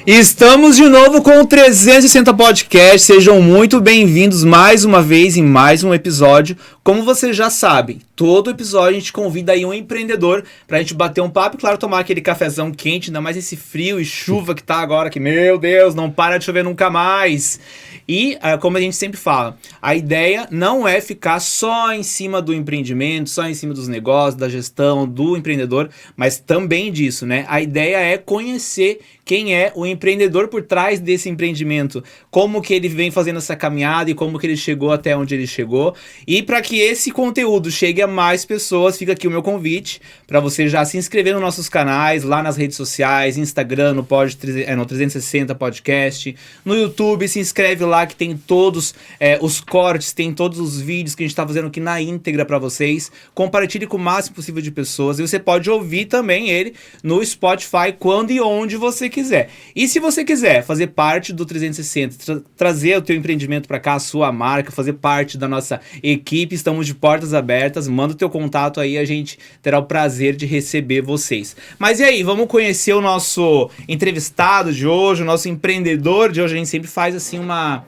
Estamos de novo com o 360 Podcast, sejam muito bem-vindos mais uma vez em mais um episódio. Como vocês já sabem, todo episódio a gente convida aí um empreendedor pra gente bater um papo e, claro, tomar aquele cafezão quente, ainda mais esse frio e chuva que tá agora, que, meu Deus, não para de chover nunca mais. E, como a gente sempre fala, a ideia não é ficar só em cima do empreendimento, só em cima dos negócios, da gestão, do empreendedor, mas também disso, né? A ideia é conhecer quem é o empreendedor por trás desse empreendimento, como que ele vem fazendo essa caminhada e como que ele chegou até onde ele chegou. E para que esse conteúdo chegue a mais pessoas, fica aqui o meu convite para você já se inscrever nos nossos canais, lá nas redes sociais, Instagram, no 360 Podcast, no YouTube, se inscreve lá que tem todos os cortes, tem todos os vídeos que a gente está fazendo aqui na íntegra para vocês. Compartilhe com o máximo possível de pessoas e você pode ouvir também ele no Spotify quando e onde você quiser. E se você quiser fazer parte do 360, trazer o teu empreendimento para cá, a sua marca, fazer parte da nossa equipe, estamos de portas abertas, manda o teu contato aí, a gente terá o prazer de receber vocês. Mas e aí, vamos conhecer o nosso entrevistado de hoje, o nosso empreendedor de hoje. A gente sempre faz assim uma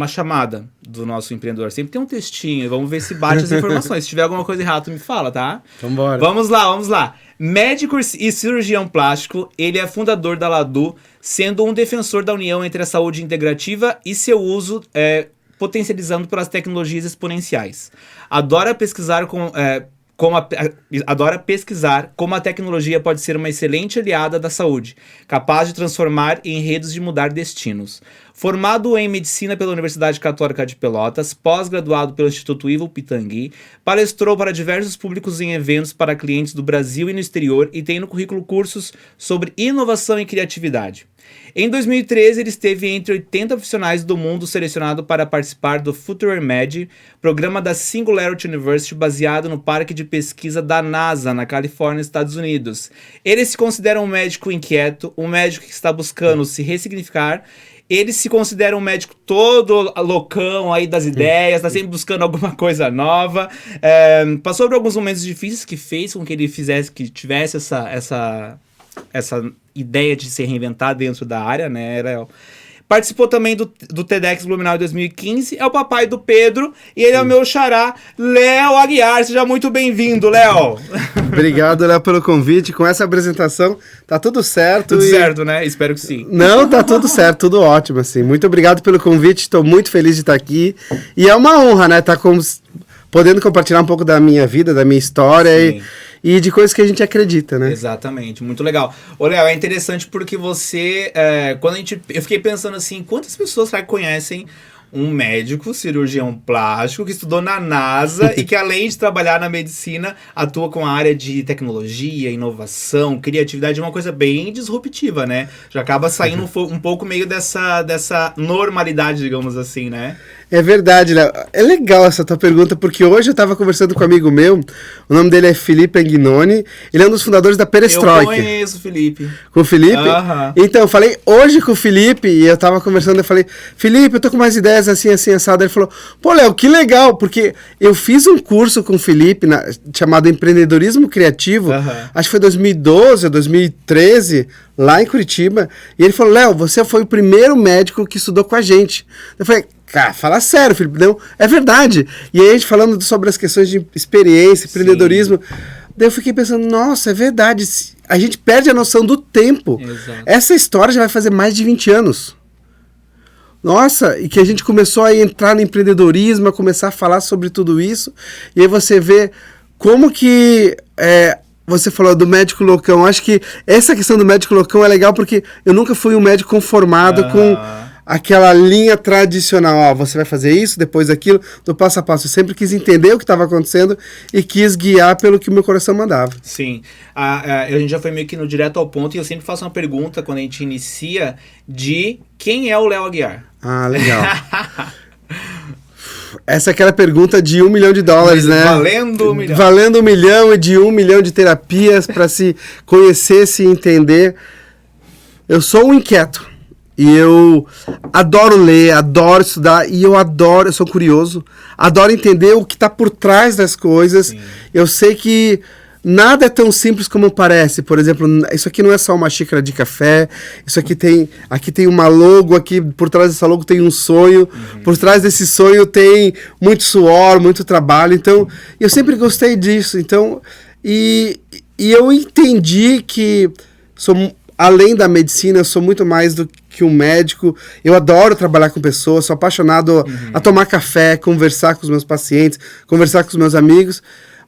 chamada do nosso empreendedor, sempre tem um textinho, vamos ver se bate as informações. Se tiver alguma coisa errada, tu me fala, tá? Vambora. Vamos lá. Médico e cirurgião plástico, ele é fundador da Ladu, sendo um defensor da união entre a saúde integrativa e seu uso potencializando pelas tecnologias exponenciais. Adora pesquisar como a tecnologia pode ser uma excelente aliada da saúde, capaz de transformar enredos e de mudar destinos. Formado em Medicina pela Universidade Católica de Pelotas, pós-graduado pelo Instituto Ivo Pitangui, palestrou para diversos públicos em eventos para clientes do Brasil e no exterior e tem no currículo cursos sobre inovação e criatividade. Em 2013, ele esteve entre 80 profissionais do mundo selecionado para participar do Future Med, programa da Singularity University baseado no parque de pesquisa da NASA, na Califórnia, Estados Unidos. Ele se considera um médico inquieto, um médico que está buscando se ressignificar. Ele se considera um médico todo loucão aí das ideias, está sempre buscando alguma coisa nova. Passou por alguns momentos difíceis que fez com que ele tivesse essa ideia de se reinventar dentro da área, né? Participou também do TEDx Blumenau em 2015, é o papai do Pedro e ele é o meu xará, Léo Aguiar. Seja muito bem-vindo, Léo. Obrigado, Léo, pelo convite. Com essa apresentação, tá tudo certo. Tudo certo, né? Espero que sim. Não, tá tudo certo, tudo ótimo, assim. Muito obrigado pelo convite, estou muito feliz de estar aqui. E é uma honra, né, podendo compartilhar um pouco da minha vida, da minha história e de coisas que a gente acredita, né? Exatamente, muito legal. Ô, Léo, é interessante porque você, eu fiquei pensando assim, quantas pessoas conhecem um médico, cirurgião plástico, que estudou na NASA e que, além de trabalhar na medicina, atua com a área de tecnologia, inovação, criatividade, uma coisa bem disruptiva, né? Já acaba saindo um pouco meio dessa normalidade, digamos assim, né? É verdade, Léo. É legal essa tua pergunta, porque hoje eu estava conversando com um amigo meu, o nome dele é Felipe Anguinoni, ele é um dos fundadores da Perestroika. Eu conheço o Felipe. Com o Felipe? Então, eu falei hoje com o Felipe, e eu estava conversando, eu falei, Felipe, eu tô com mais ideias assim, assado. Ele falou, pô, Léo, que legal, porque eu fiz um curso com o Felipe, chamado Empreendedorismo Criativo, acho que foi 2012 ou 2013, lá em Curitiba, e ele falou, Léo, você foi o primeiro médico que estudou com a gente. Eu falei, cara, fala sério, Felipe, não, é verdade. E aí a gente falando sobre as questões de experiência, empreendedorismo, daí eu fiquei pensando, nossa, é verdade, a gente perde a noção do tempo. Exato. Essa história já vai fazer mais de 20 anos. Nossa, e que a gente começou a entrar no empreendedorismo, a começar a falar sobre tudo isso, e aí você vê como que... Você falou do médico loucão. Acho que essa questão do médico loucão é legal porque eu nunca fui um médico conformado com aquela linha tradicional. Ó, você vai fazer isso, depois aquilo, do passo a passo. Eu sempre quis entender o que estava acontecendo e quis guiar pelo que o meu coração mandava. Sim. A gente já foi meio que no direto ao ponto e eu sempre faço uma pergunta quando a gente inicia de quem é o Léo Aguiar? Ah, legal. Essa é aquela pergunta de $1 milhão, né? Valendo 1 milhão. Valendo 1 milhão e de 1 milhão de terapias para se conhecer, se entender. Eu sou um inquieto. E eu adoro ler, adoro estudar, e eu sou curioso, adoro entender o que está por trás das coisas. Sim. Eu sei que nada é tão simples como parece. Por exemplo, isso aqui não é só uma xícara de café, isso aqui tem uma logo, aqui por trás dessa logo tem um sonho, por trás desse sonho tem muito suor, muito trabalho. Então, eu sempre gostei disso. Então, e eu entendi que além da medicina, eu sou muito mais do que um médico. Eu adoro trabalhar com pessoas, sou apaixonado a tomar café, conversar com os meus pacientes, conversar com os meus amigos.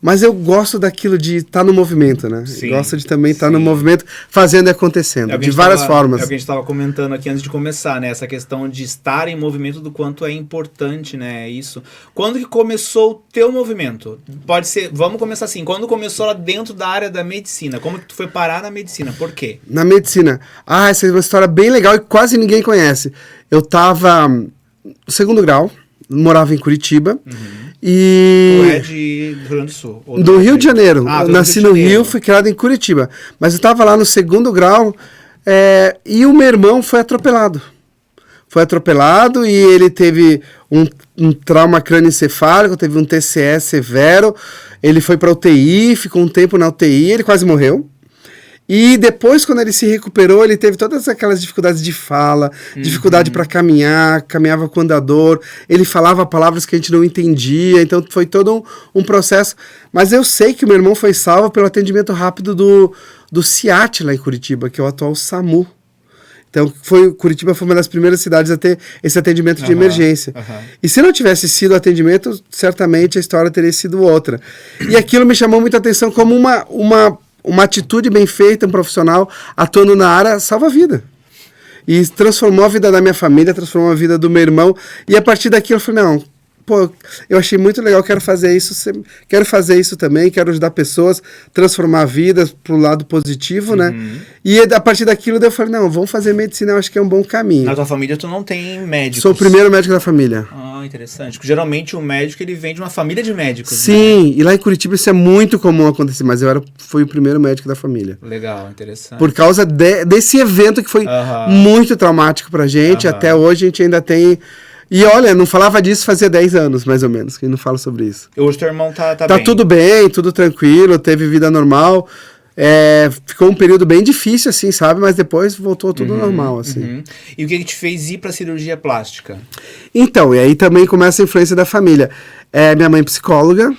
Mas eu gosto daquilo de estar no movimento, né? Sim, gosto de também estar no movimento, fazendo e acontecendo, de várias formas. É o que a gente estava comentando aqui antes de começar, né? Essa questão de estar em movimento, do quanto é importante, né? Isso. Quando que começou o teu movimento? Pode ser, vamos começar assim, quando começou lá dentro da área da medicina? Como que tu foi parar na medicina? Por quê? Na medicina? Essa é uma história bem legal e quase ninguém conhece. Eu estava no 2º grau, morava em Curitiba, e... Tu é de Rio Grande do Sul? Do Rio de Janeiro. Eu nasci no Rio, fui criado em Curitiba. Mas eu estava lá no 2º grau e o meu irmão foi atropelado. Foi atropelado e ele teve um trauma crânioencefálico, teve um TCE severo. Ele foi para UTI, ficou um tempo na UTI, ele quase morreu. E depois, quando ele se recuperou, ele teve todas aquelas dificuldades de fala, dificuldade para caminhar, caminhava com andador, ele falava palavras que a gente não entendia, então foi todo um processo. Mas eu sei que o meu irmão foi salvo pelo atendimento rápido do CIAT lá em Curitiba, que é o atual SAMU. Então, Curitiba foi uma das primeiras cidades a ter esse atendimento de emergência. E se não tivesse sido o atendimento, certamente a história teria sido outra. E aquilo me chamou muita atenção como uma atitude bem feita, um profissional atuando na área salva a vida. E transformou a vida da minha família, transformou a vida do meu irmão. E a partir daquilo eu falei, não, eu achei muito legal, quero fazer isso também, quero ajudar pessoas, transformar vidas pro lado positivo, né? E a partir daquilo eu falei, não, vamos fazer medicina, eu acho que é um bom caminho. Na tua família tu não tem médicos? Sou o primeiro médico da família. Interessante. Porque geralmente o médico, ele vem de uma família de médicos. Sim, né? E lá em Curitiba isso é muito comum acontecer, mas fui o primeiro médico da família. Legal, interessante. Por causa desse evento que foi muito traumático pra gente, até hoje a gente ainda tem... E olha, não falava disso fazia 10 anos, mais ou menos, que não fala sobre isso. Hoje teu irmão tá bem? Tá tudo bem, tudo tranquilo, teve vida normal. Ficou um período bem difícil, assim, sabe? Mas depois voltou tudo normal, assim. E o que te fez ir pra cirurgia plástica? Então, e aí também começa a influência da família. Minha mãe psicóloga,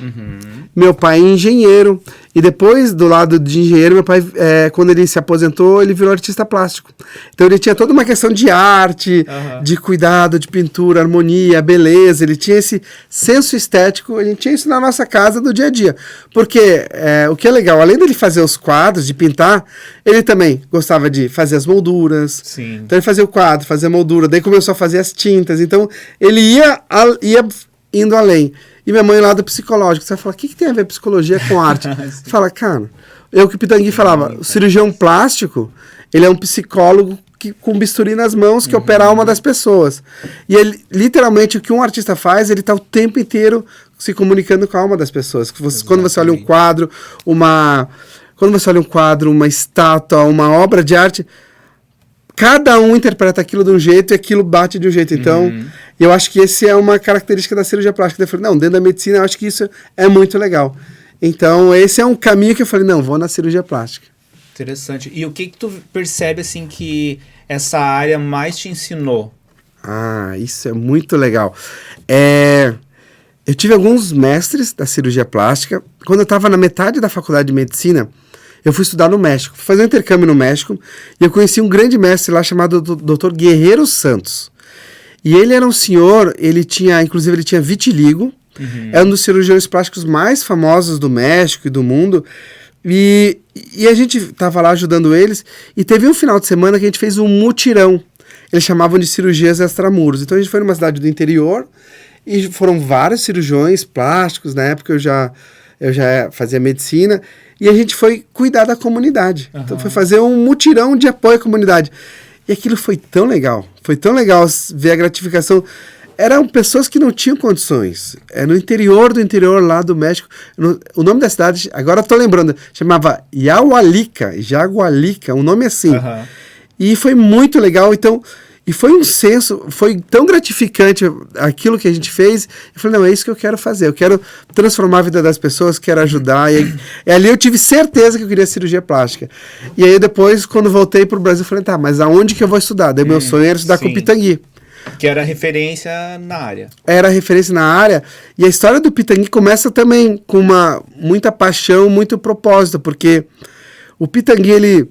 meu pai engenheiro. E depois, do lado de engenheiro, meu pai, quando ele se aposentou, ele virou artista plástico. Então ele tinha toda uma questão de arte, de cuidado, de pintura, harmonia, beleza. Ele tinha esse senso estético, a gente tinha isso na nossa casa do dia a dia. Porque o que é legal, além dele fazer os quadros, de pintar, ele também gostava de fazer as molduras. Sim. Então ele fazia o quadro, fazia a moldura, daí começou a fazer as tintas. Então ele ia indo além. E minha mãe lá do psicológico, você fala, o que tem a ver psicologia com arte? Você fala, cara, o que o Pitangui falava, o cirurgião plástico, ele é um psicólogo com bisturi nas mãos que opera a alma das pessoas. E ele, literalmente, o que um artista faz, ele está o tempo inteiro se comunicando com a alma das pessoas. Quando você olha um quadro, uma estátua, uma obra de arte, cada um interpreta aquilo de um jeito e aquilo bate de um jeito. Então, eu acho que essa é uma característica da cirurgia plástica. Eu falei, não, dentro da medicina eu acho que isso é muito legal. Então, esse é um caminho que eu falei, não, vou na cirurgia plástica. Interessante. E o que tu percebe, assim, que essa área mais te ensinou? Isso é muito legal. Eu tive alguns mestres da cirurgia plástica. Quando eu estava na metade da faculdade de medicina, eu fui estudar no México, fui fazer um intercâmbio no México, e eu conheci um grande mestre lá chamado Dr. Guerreiro Santos. E ele era um senhor, inclusive ele tinha vitiligo, é um dos cirurgiões plásticos mais famosos do México e do mundo, e a gente estava lá ajudando eles, e teve um final de semana que a gente fez um mutirão, eles chamavam de cirurgias extramuros. Então a gente foi numa cidade do interior, e foram vários cirurgiões plásticos, na época eu já fazia medicina, e a gente foi cuidar da comunidade. Então foi fazer um mutirão de apoio à comunidade. E aquilo foi tão legal ver a gratificação. Eram pessoas que não tinham condições. No interior do interior lá do México. O nome da cidade, agora estou lembrando, chamava Jagualica, um nome assim. E foi muito legal. Então, E foi um senso, foi tão gratificante aquilo que a gente fez. Eu falei, não, é isso que eu quero fazer. Eu quero transformar a vida das pessoas, quero ajudar. E ali eu tive certeza que eu queria cirurgia plástica. E aí depois, quando voltei para o Brasil, eu falei, tá, mas aonde que eu vou estudar? Daí meu sonho era estudar com o Pitangui. Que era referência na área. Era referência na área. E a história do Pitangui começa também com muita paixão, muito propósito. Porque o Pitangui, ele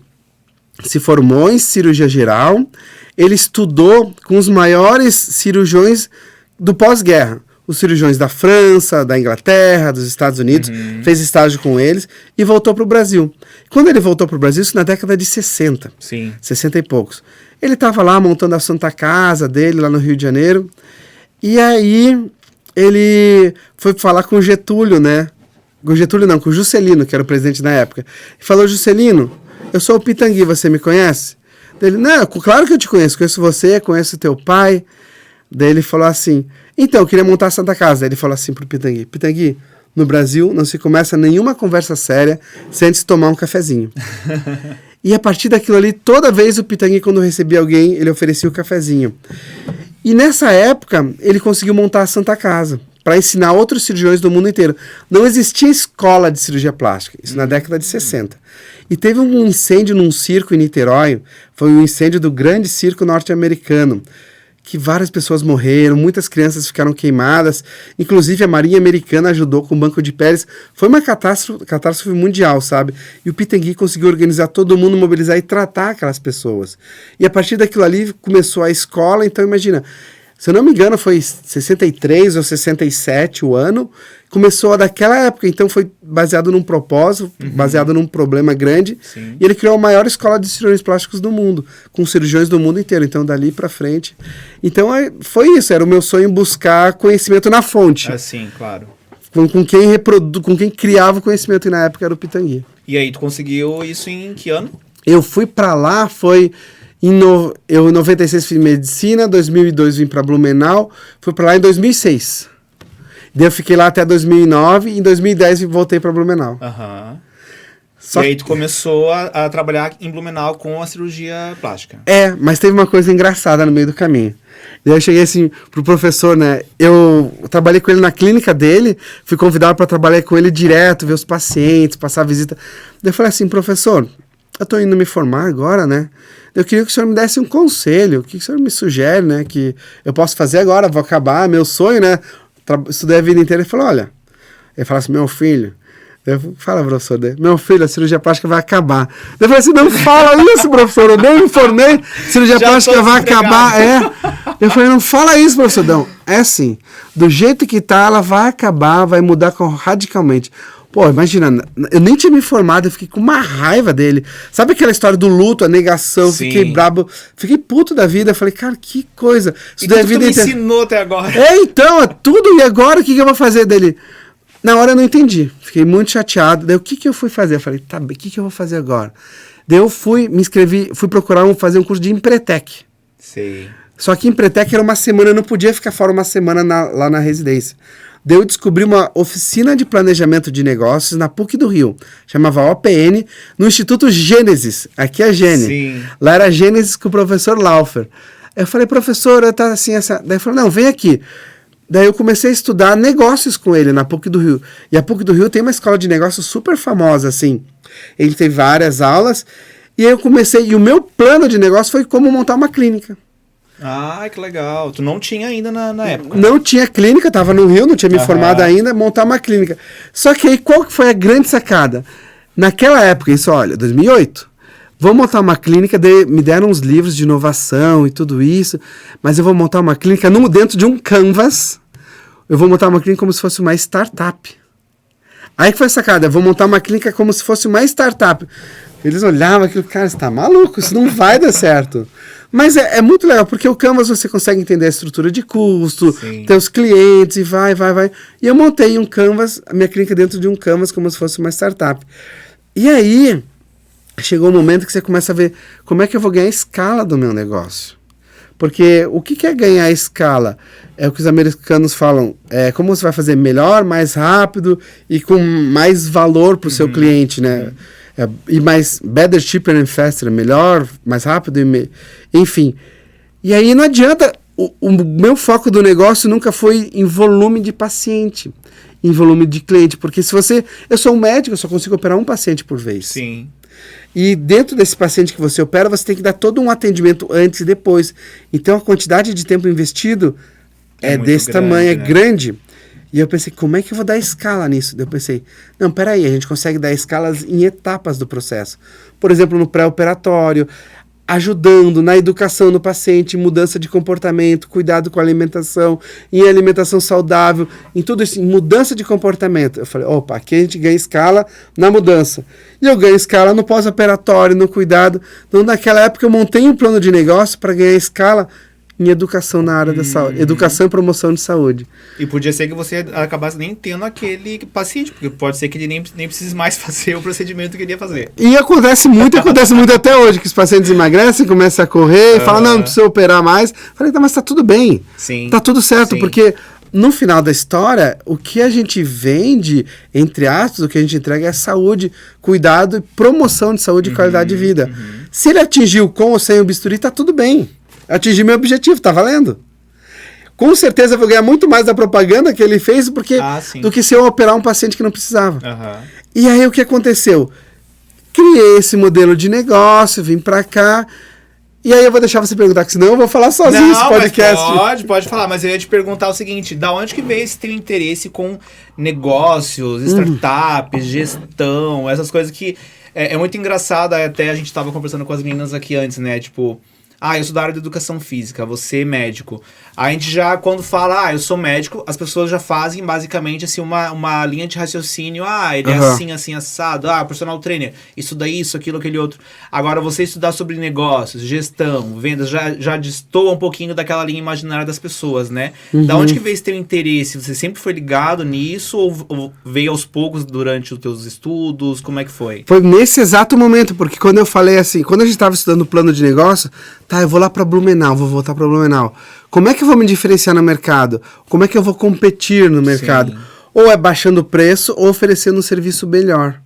se formou em cirurgia geral. Ele estudou com os maiores cirurgiões do pós-guerra. Os cirurgiões da França, da Inglaterra, dos Estados Unidos. Fez estágio com eles e voltou para o Brasil. Quando ele voltou para o Brasil, isso na década de 60. Sim. 60 e poucos. Ele estava lá montando a Santa Casa dele, lá no Rio de Janeiro. E aí ele foi falar com o Getúlio, né? Com o Getúlio não, com o Juscelino, que era o presidente na época. E falou, Juscelino, eu sou o Pitangui, você me conhece? Ele, não, claro que eu te conheço você, conheço teu pai. Daí ele falou assim, então, eu queria montar a Santa Casa. Daí ele falou assim pro Pitangui, Pitangui, no Brasil não se começa nenhuma conversa séria sem antes tomar um cafezinho. E a partir daquilo ali, toda vez o Pitangui, quando recebia alguém, ele oferecia o cafezinho. E nessa época, ele conseguiu montar a Santa Casa para ensinar outros cirurgiões do mundo inteiro. Não existia escola de cirurgia plástica, isso na década de 60. E teve um incêndio num circo em Niterói, foi um incêndio do grande circo norte-americano, que várias pessoas morreram, muitas crianças ficaram queimadas, inclusive a Marinha Americana ajudou com o Banco de Pérez. Foi uma catástrofe mundial, sabe? E o Pitangui conseguiu organizar todo mundo, mobilizar e tratar aquelas pessoas. E a partir daquilo ali começou a escola, então imagina, se eu não me engano foi 63 ou 67 o ano, começou daquela época, então foi baseado num propósito, baseado num problema grande. Sim. E ele criou a maior escola de cirurgiões plásticos do mundo, com cirurgiões do mundo inteiro, então dali pra frente. Então foi isso, era o meu sonho buscar conhecimento na fonte. Sim, claro. Com quem criava o conhecimento, e na época era o Pitangui. E aí, tu conseguiu isso em que ano? Eu fui pra lá, eu em 96 fiz medicina, 2002 vim pra Blumenau, fui pra lá em 2006. Daí eu fiquei lá até 2009 e em 2010 voltei para Blumenau. E aí tu começou a trabalhar em Blumenau com a cirurgia plástica. Mas teve uma coisa engraçada no meio do caminho. Daí eu cheguei assim pro professor, né? Eu trabalhei com ele na clínica dele, fui convidado para trabalhar com ele direto, ver os pacientes, passar visita. Daí eu falei assim, professor, eu tô indo me formar agora, né? Eu queria que o senhor me desse um conselho, o que o senhor me sugere, né? Que eu posso fazer agora, vou acabar, meu sonho, né? Estudei a vida inteira. Ele falou, olha, ele falou assim, meu filho, fala, professor, meu filho, a cirurgia plástica vai acabar. Eu falei assim, não fala isso, professor, eu nem me informei, cirurgia plástica vai acabar, Eu falei, não fala isso, professor, não, é assim, do jeito que tá, ela vai acabar, vai mudar radicalmente. Pô, imagina, eu nem tinha me formado, eu fiquei com uma raiva dele. Sabe aquela história do luto, a negação, Sim. Fiquei brabo, fiquei puto da vida. Eu falei, cara, que coisa. Isso daí tu me ensinou até agora. Então, é tudo, e agora o que eu vou fazer dele? Na hora eu não entendi, fiquei muito chateado. Daí o que eu fui fazer? Eu falei, tá bem, o que eu vou fazer agora? Daí eu me inscrevi, fui procurar fazer um curso de Empretec. Sim. Só que Empretec era uma semana, eu não podia ficar fora uma semana lá na residência. Daí eu descobri uma oficina de planejamento de negócios na PUC do Rio, chamava OPN, no Instituto Gênesis, aqui é a Gene. Sim. Lá era a Gênesis com o professor Laufer. Eu falei, professor, eu tá assim, essa... Daí ele falou, não, vem aqui. Daí eu comecei a estudar negócios com ele na PUC do Rio. E a PUC do Rio tem uma escola de negócios super famosa, assim. Ele tem várias aulas, e aí eu comecei, e o meu plano de negócio foi como montar uma clínica. Ah, que legal. Tu não tinha ainda na época? Não tinha clínica, estava no Rio, não tinha me formado ainda, montar uma clínica. Só que aí, qual que foi a grande sacada? Naquela época, isso, olha, 2008, vou montar uma clínica, me deram uns livros de inovação e tudo isso, mas eu vou montar uma clínica dentro de um canvas, eu vou montar uma clínica como se fosse uma startup. Aí que foi a sacada, eu vou montar uma clínica como se fosse uma startup. Eles olhavam aquilo, cara, você tá maluco, isso não vai dar certo. Mas é muito legal, porque o Canvas você consegue entender a estrutura de custo, ter os clientes e vai. E eu montei um Canvas, a minha clínica dentro de um Canvas, como se fosse uma startup. E aí, chegou um momento que você começa a ver como é que eu vou ganhar a escala do meu negócio. Porque o que é ganhar a escala? É o que os americanos falam, como você vai fazer melhor, mais rápido e com mais valor para o seu cliente, né? E mais better, cheaper and faster, melhor, mais rápido, enfim. E aí não adianta, o meu foco do negócio nunca foi em volume de paciente, em volume de cliente, porque eu sou um médico, eu só consigo operar um paciente por vez. Sim. E dentro desse paciente que você opera, você tem que dar todo um atendimento antes e depois. Então a quantidade de tempo investido é desse grande, tamanho, é grande. E eu pensei, como é que eu vou dar escala nisso? Daí eu pensei, não, peraí, a gente consegue dar escalas em etapas do processo. Por exemplo, no pré-operatório, ajudando na educação do paciente, mudança de comportamento, cuidado com a alimentação, em alimentação saudável, em tudo isso, em mudança de comportamento. Eu falei, opa, aqui a gente ganha escala na mudança. E eu ganho escala no pós-operatório, no cuidado. Então, naquela época, eu montei um plano de negócio para ganhar escala em educação na área da saúde, educação e promoção de saúde. E podia ser que você acabasse nem tendo aquele paciente, porque pode ser que ele nem precise mais fazer o procedimento que ele ia fazer. E acontece muito até hoje, que os pacientes emagrecem, começam a correr, e falam, não precisa operar mais. Falei, tá, mas tá tudo bem. Sim. Tá tudo certo, Sim. Porque no final da história, o que a gente vende, entre aspas, o que a gente entrega é saúde, cuidado e promoção de saúde e qualidade de vida. Se ele atingiu com ou sem o bisturi, tá tudo bem. Atingi meu objetivo, tá valendo. Com certeza eu vou ganhar muito mais da propaganda que ele fez do que se eu operar um paciente que não precisava. E aí o que aconteceu? Criei esse modelo de negócio, vim pra cá, e aí eu vou deixar você perguntar, que senão eu vou falar sozinho esse podcast. Pode falar, mas eu ia te perguntar o seguinte, da onde que veio esse teu interesse com negócios, startups, gestão, essas coisas que é muito engraçado, até a gente tava conversando com as meninas aqui antes, né, tipo... eu sou da área da educação física, você é médico. A gente já, quando fala, eu sou médico, as pessoas já fazem basicamente assim uma linha de raciocínio. Ele é assim, assado. Personal trainer, estuda isso, aquilo, aquele outro. Agora, você estudar sobre negócios, gestão, vendas, já destoa um pouquinho daquela linha imaginária das pessoas, né? Da onde que veio esse teu interesse? Você sempre foi ligado nisso ou veio aos poucos durante os teus estudos? Como é que foi? Foi nesse exato momento, porque quando eu falei assim, quando a gente estava estudando o plano de negócio, eu vou lá para Blumenau, vou voltar para Blumenau. Como é que eu vou me diferenciar no mercado? Como é que eu vou competir no mercado? Sim. Ou é baixando o preço ou oferecendo um serviço melhor.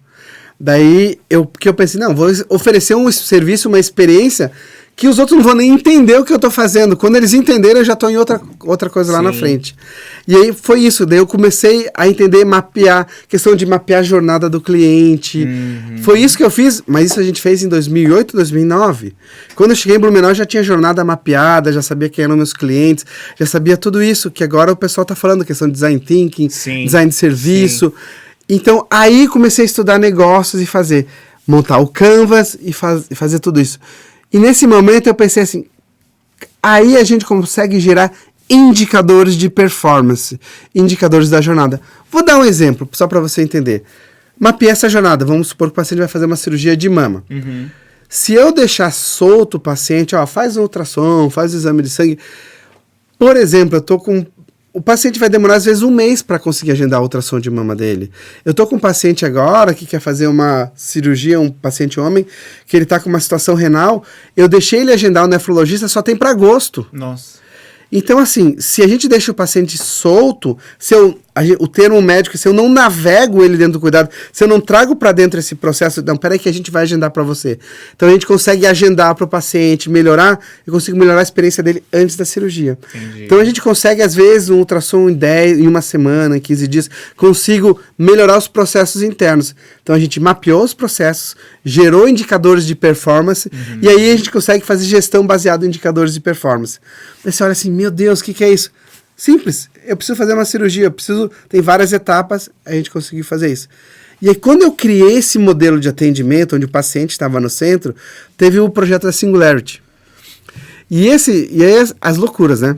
Daí, eu pensei, não, vou oferecer um serviço, uma experiência que os outros não vão nem entender o que eu estou fazendo. Quando eles entenderem, eu já estou em outra coisa lá na frente. E aí foi isso. Daí eu comecei a entender, mapear, questão de mapear a jornada do cliente. Foi isso que eu fiz, mas isso a gente fez em 2008, 2009. Quando eu cheguei em Blumenau, já tinha jornada mapeada, já sabia quem eram meus clientes, já sabia tudo isso, que agora o pessoal está falando, questão de design thinking, design de serviço. Então, aí comecei a estudar negócios e montar o Canvas e fazer tudo isso. E nesse momento eu pensei assim, aí a gente consegue gerar indicadores de performance, indicadores da jornada. Vou dar um exemplo, só para você entender. Mapear essa jornada, vamos supor que o paciente vai fazer uma cirurgia de mama. Se eu deixar solto o paciente, faz um ultrassom, faz o exame de sangue. Por exemplo, o paciente vai demorar às vezes um mês para conseguir agendar a ultrassom de mama dele. Eu estou com um paciente agora que quer fazer uma cirurgia, um paciente homem, que ele está com uma situação renal. Eu deixei ele agendar o nefrologista, só tem para agosto. Nossa. Então, assim, se a gente deixa o paciente solto, o termo médico, se eu não navego ele dentro do cuidado, se eu não trago para dentro esse processo, não, peraí que a gente vai agendar para você. Então, a gente consegue agendar para o paciente, eu consigo melhorar a experiência dele antes da cirurgia. Entendi. Então, a gente consegue, às vezes, um ultrassom em uma semana, em 15 dias, consigo melhorar os processos internos. Então, a gente mapeou os processos, gerou indicadores de performance, e aí a gente consegue fazer gestão baseada em indicadores de performance. Aí você olha assim, meu Deus, o que é isso? Simples, eu preciso fazer uma cirurgia, tem várias etapas, a gente conseguiu fazer isso. E aí quando eu criei esse modelo de atendimento, onde o paciente estava no centro, teve o projeto da Singularity. E aí as loucuras, né?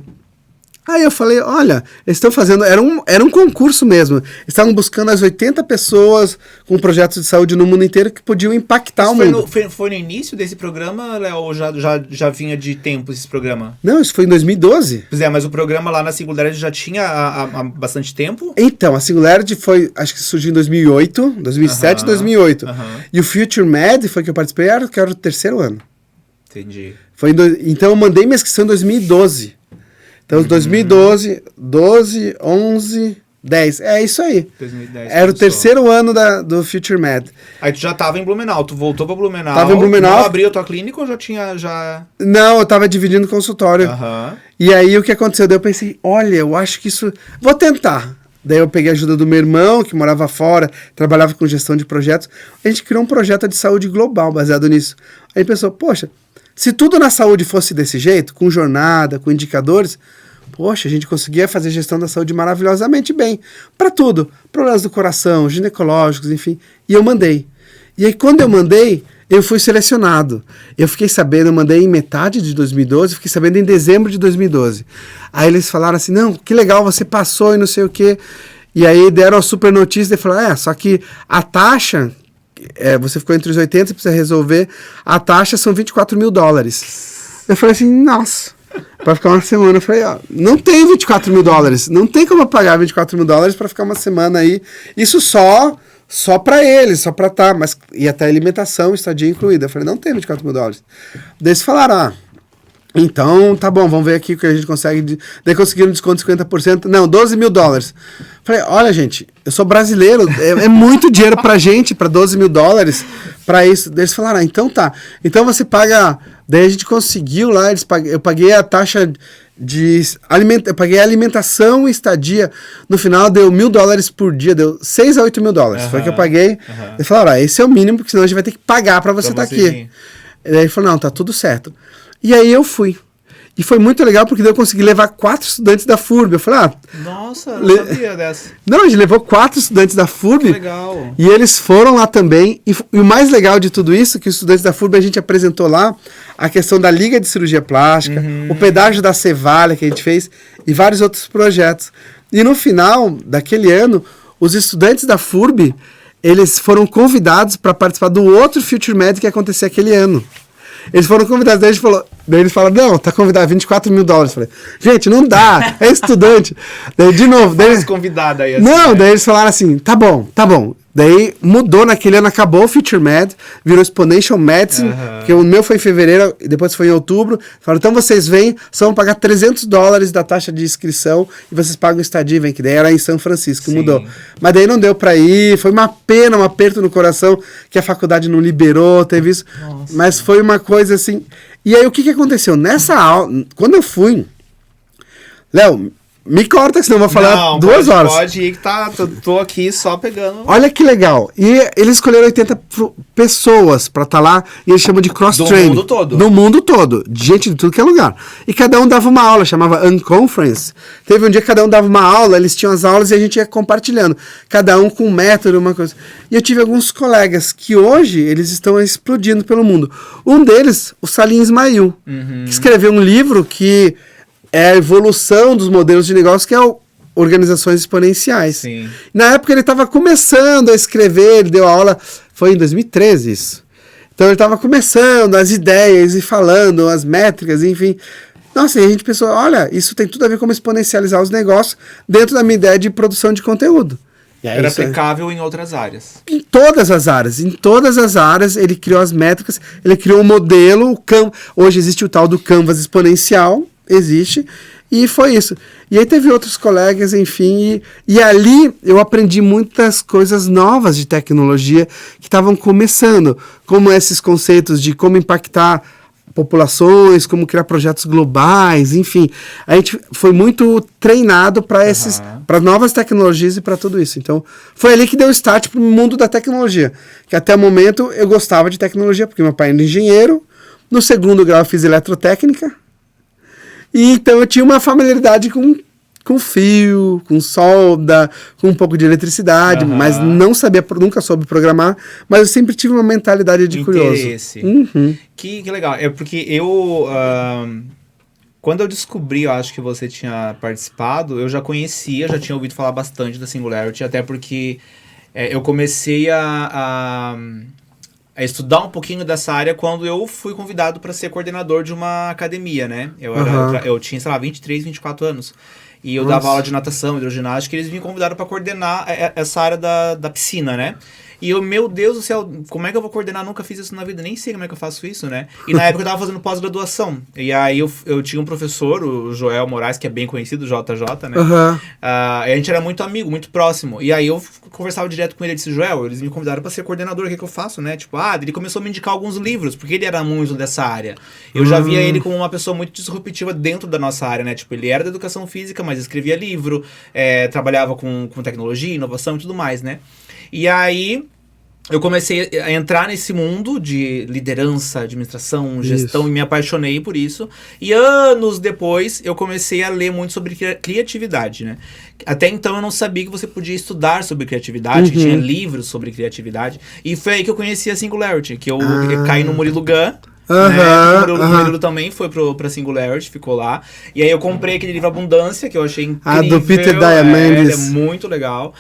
Aí eu falei, olha, eles estão fazendo, era um concurso mesmo, eles estavam buscando as 80 pessoas com projetos de saúde no mundo inteiro que podiam impactar o mundo. Foi no início desse programa, Léo, ou já vinha de tempo esse programa? Não, isso foi em 2012. Pois é, mas o programa lá na Singularity já tinha há bastante tempo? Então, a Singularity acho que surgiu em 2008, 2007, 2008. E o Future Med foi que eu participei, que era o terceiro ano. Entendi. Então eu mandei minha inscrição em 2012. Então, 2012, 12, 11, 10. É isso aí. 2010. Era o terceiro ano do Future Med. Aí tu já tava em Blumenau, tu voltou pra Blumenau. Tava em Blumenau. Não abriu a tua clínica ou já tinha... Não, eu tava dividindo consultório. Aham. E aí o que aconteceu? Daí eu pensei, olha, eu acho que isso... Vou tentar. Daí eu peguei a ajuda do meu irmão, que morava fora, trabalhava com gestão de projetos. A gente criou um projeto de saúde global baseado nisso. Aí pensou, poxa, se tudo na saúde fosse desse jeito, com jornada, com indicadores... Poxa, a gente conseguia fazer gestão da saúde maravilhosamente bem. Para tudo. Problemas do coração, ginecológicos, enfim. E eu mandei. E aí, quando eu mandei, eu fui selecionado. Eu fiquei sabendo, eu mandei em metade de 2012, fiquei sabendo em dezembro de 2012. Aí eles falaram assim, não, que legal, você passou e não sei o quê. E aí deram a super notícia e falaram, só que a taxa, você ficou entre os 80, você precisa resolver, a taxa são $24 mil. Eu falei assim, nossa... Pra ficar uma semana, eu falei, não tem $24 mil, não tem como eu pagar $24 mil pra ficar uma semana aí, isso só pra eles, só pra tá, mas ia até alimentação, estadia incluída. Eu falei, não tem $24 mil. Daí eles falaram, então tá bom, vamos ver aqui o que a gente consegue, daí conseguiram um desconto de 50%, não, $12 mil. Falei, olha gente, eu sou brasileiro, é muito dinheiro pra gente, pra $12 mil, pra isso. Daí eles falaram, então tá, então você paga... Daí a gente conseguiu lá, eu paguei a taxa de eu paguei a alimentação e estadia. No final deu $1.000 por dia, deu $6 a $8 mil. Foi o que eu paguei. Eles falaram, esse é o mínimo, porque senão a gente vai ter que pagar para você estar aqui. E daí ele falou, não, tá tudo certo. E aí eu fui. E foi muito legal, porque daí eu consegui levar 4 estudantes da FURB. Eu falei, nossa, não sabia dessa. Não, a gente levou 4 estudantes da FURB. Que legal. E eles foram lá também. E o mais legal de tudo isso, que os estudantes da FURB, a gente apresentou lá a questão da Liga de Cirurgia Plástica, o pedágio da Cevalha que a gente fez, e vários outros projetos. E no final daquele ano, os estudantes da FURB, eles foram convidados para participar do outro Future Med que ia acontecer aquele ano. Eles foram convidados, daí eles falaram, não, tá convidado, $24 mil. Eu falei, gente, não dá, é estudante. Daí, de novo... Daí, convidado aí. Assim, não, daí eles falaram assim, tá bom. Daí mudou, naquele ano acabou o Future Med, virou Exponential Medicine, porque o meu foi em fevereiro, e depois foi em outubro. Falaram, então vocês vêm, só vão pagar $300 da taxa de inscrição, e vocês pagam estadia, vem, que daí era em São Francisco, mudou. Mas daí não deu pra ir, foi uma pena, um aperto no coração, que a faculdade não liberou, teve isso. Nossa. Mas foi uma coisa assim... E aí o que aconteceu? Nessa aula, quando eu fui... Léo... Me corta, que senão eu vou falar 2 horas. Pode ir, que tô aqui só pegando. Olha que legal. E eles escolheram 80 pessoas pra estar lá, e eles chamam de cross-training. Do mundo todo. Do mundo todo. Gente de tudo que é lugar. E cada um dava uma aula, chamava Unconference. Teve um dia que cada um dava uma aula, eles tinham as aulas e a gente ia compartilhando. Cada um com um método, uma coisa. E eu tive alguns colegas que hoje eles estão explodindo pelo mundo. Um deles, o Salim Ismail, que escreveu um livro que... é a evolução dos modelos de negócio, que é organizações exponenciais. Sim. Na época ele estava começando a escrever, ele deu aula, foi em 2013 isso. Então ele estava começando as ideias e falando as métricas, enfim. Nossa, e a gente pensou, olha, isso tem tudo a ver com exponencializar os negócios dentro da minha ideia de produção de conteúdo. Era aplicável em outras áreas. Em todas as áreas, ele criou as métricas, ele criou um modelo, hoje existe o tal do Canvas exponencial, existe, e foi isso. E aí teve outros colegas, enfim, e ali eu aprendi muitas coisas novas de tecnologia que estavam começando, como esses conceitos de como impactar populações, como criar projetos globais, enfim. A gente foi muito treinado para novas tecnologias e para tudo isso. Então, foi ali que deu start para o mundo da tecnologia, que até o momento eu gostava de tecnologia, porque meu pai era engenheiro, no segundo grau eu fiz eletrotécnica, e então eu tinha uma familiaridade com fio, com solda, com um pouco de eletricidade, mas não sabia, nunca soube programar, mas eu sempre tive uma mentalidade de curioso. Que legal, é porque eu, quando eu descobri, eu acho que você tinha participado, eu já conhecia, já tinha ouvido falar bastante da Singularity, até porque eu comecei a estudar um pouquinho dessa área quando eu fui convidado para ser coordenador de uma academia, né? Eu tinha, sei lá, 23, 24 anos. E eu dava aula de natação, hidroginástica, e eles me convidaram para coordenar essa área da piscina, né? E eu, meu Deus do céu, como é que eu vou coordenar? Nunca fiz isso na vida, nem sei como é que eu faço isso, né? E na época eu tava fazendo pós-graduação. E aí eu tinha um professor, o Joel Moraes, que é bem conhecido, JJ, né? A gente era muito amigo, muito próximo. E aí eu conversava direto com ele e disse, Joel, eles me convidaram pra ser coordenador, o que eu faço, né? Tipo, ele começou a me indicar alguns livros, porque ele era muito dessa área. Eu já via ele como uma pessoa muito disruptiva dentro da nossa área, né? Tipo, ele era da educação física, mas escrevia livro, trabalhava com tecnologia, inovação e tudo mais, né? E aí eu comecei a entrar nesse mundo de liderança, administração, gestão, e me apaixonei por isso. E anos depois, eu comecei a ler muito sobre criatividade, né? Até então, eu não sabia que você podia estudar sobre criatividade, que tinha livros sobre criatividade. E foi aí que eu conheci a Singularity, que eu caí no Murilo Gun. O Murilo também foi pra Singularity, ficou lá. E aí eu comprei aquele livro Abundância, que eu achei incrível. Do Peter Diamandis. Ele é muito legal.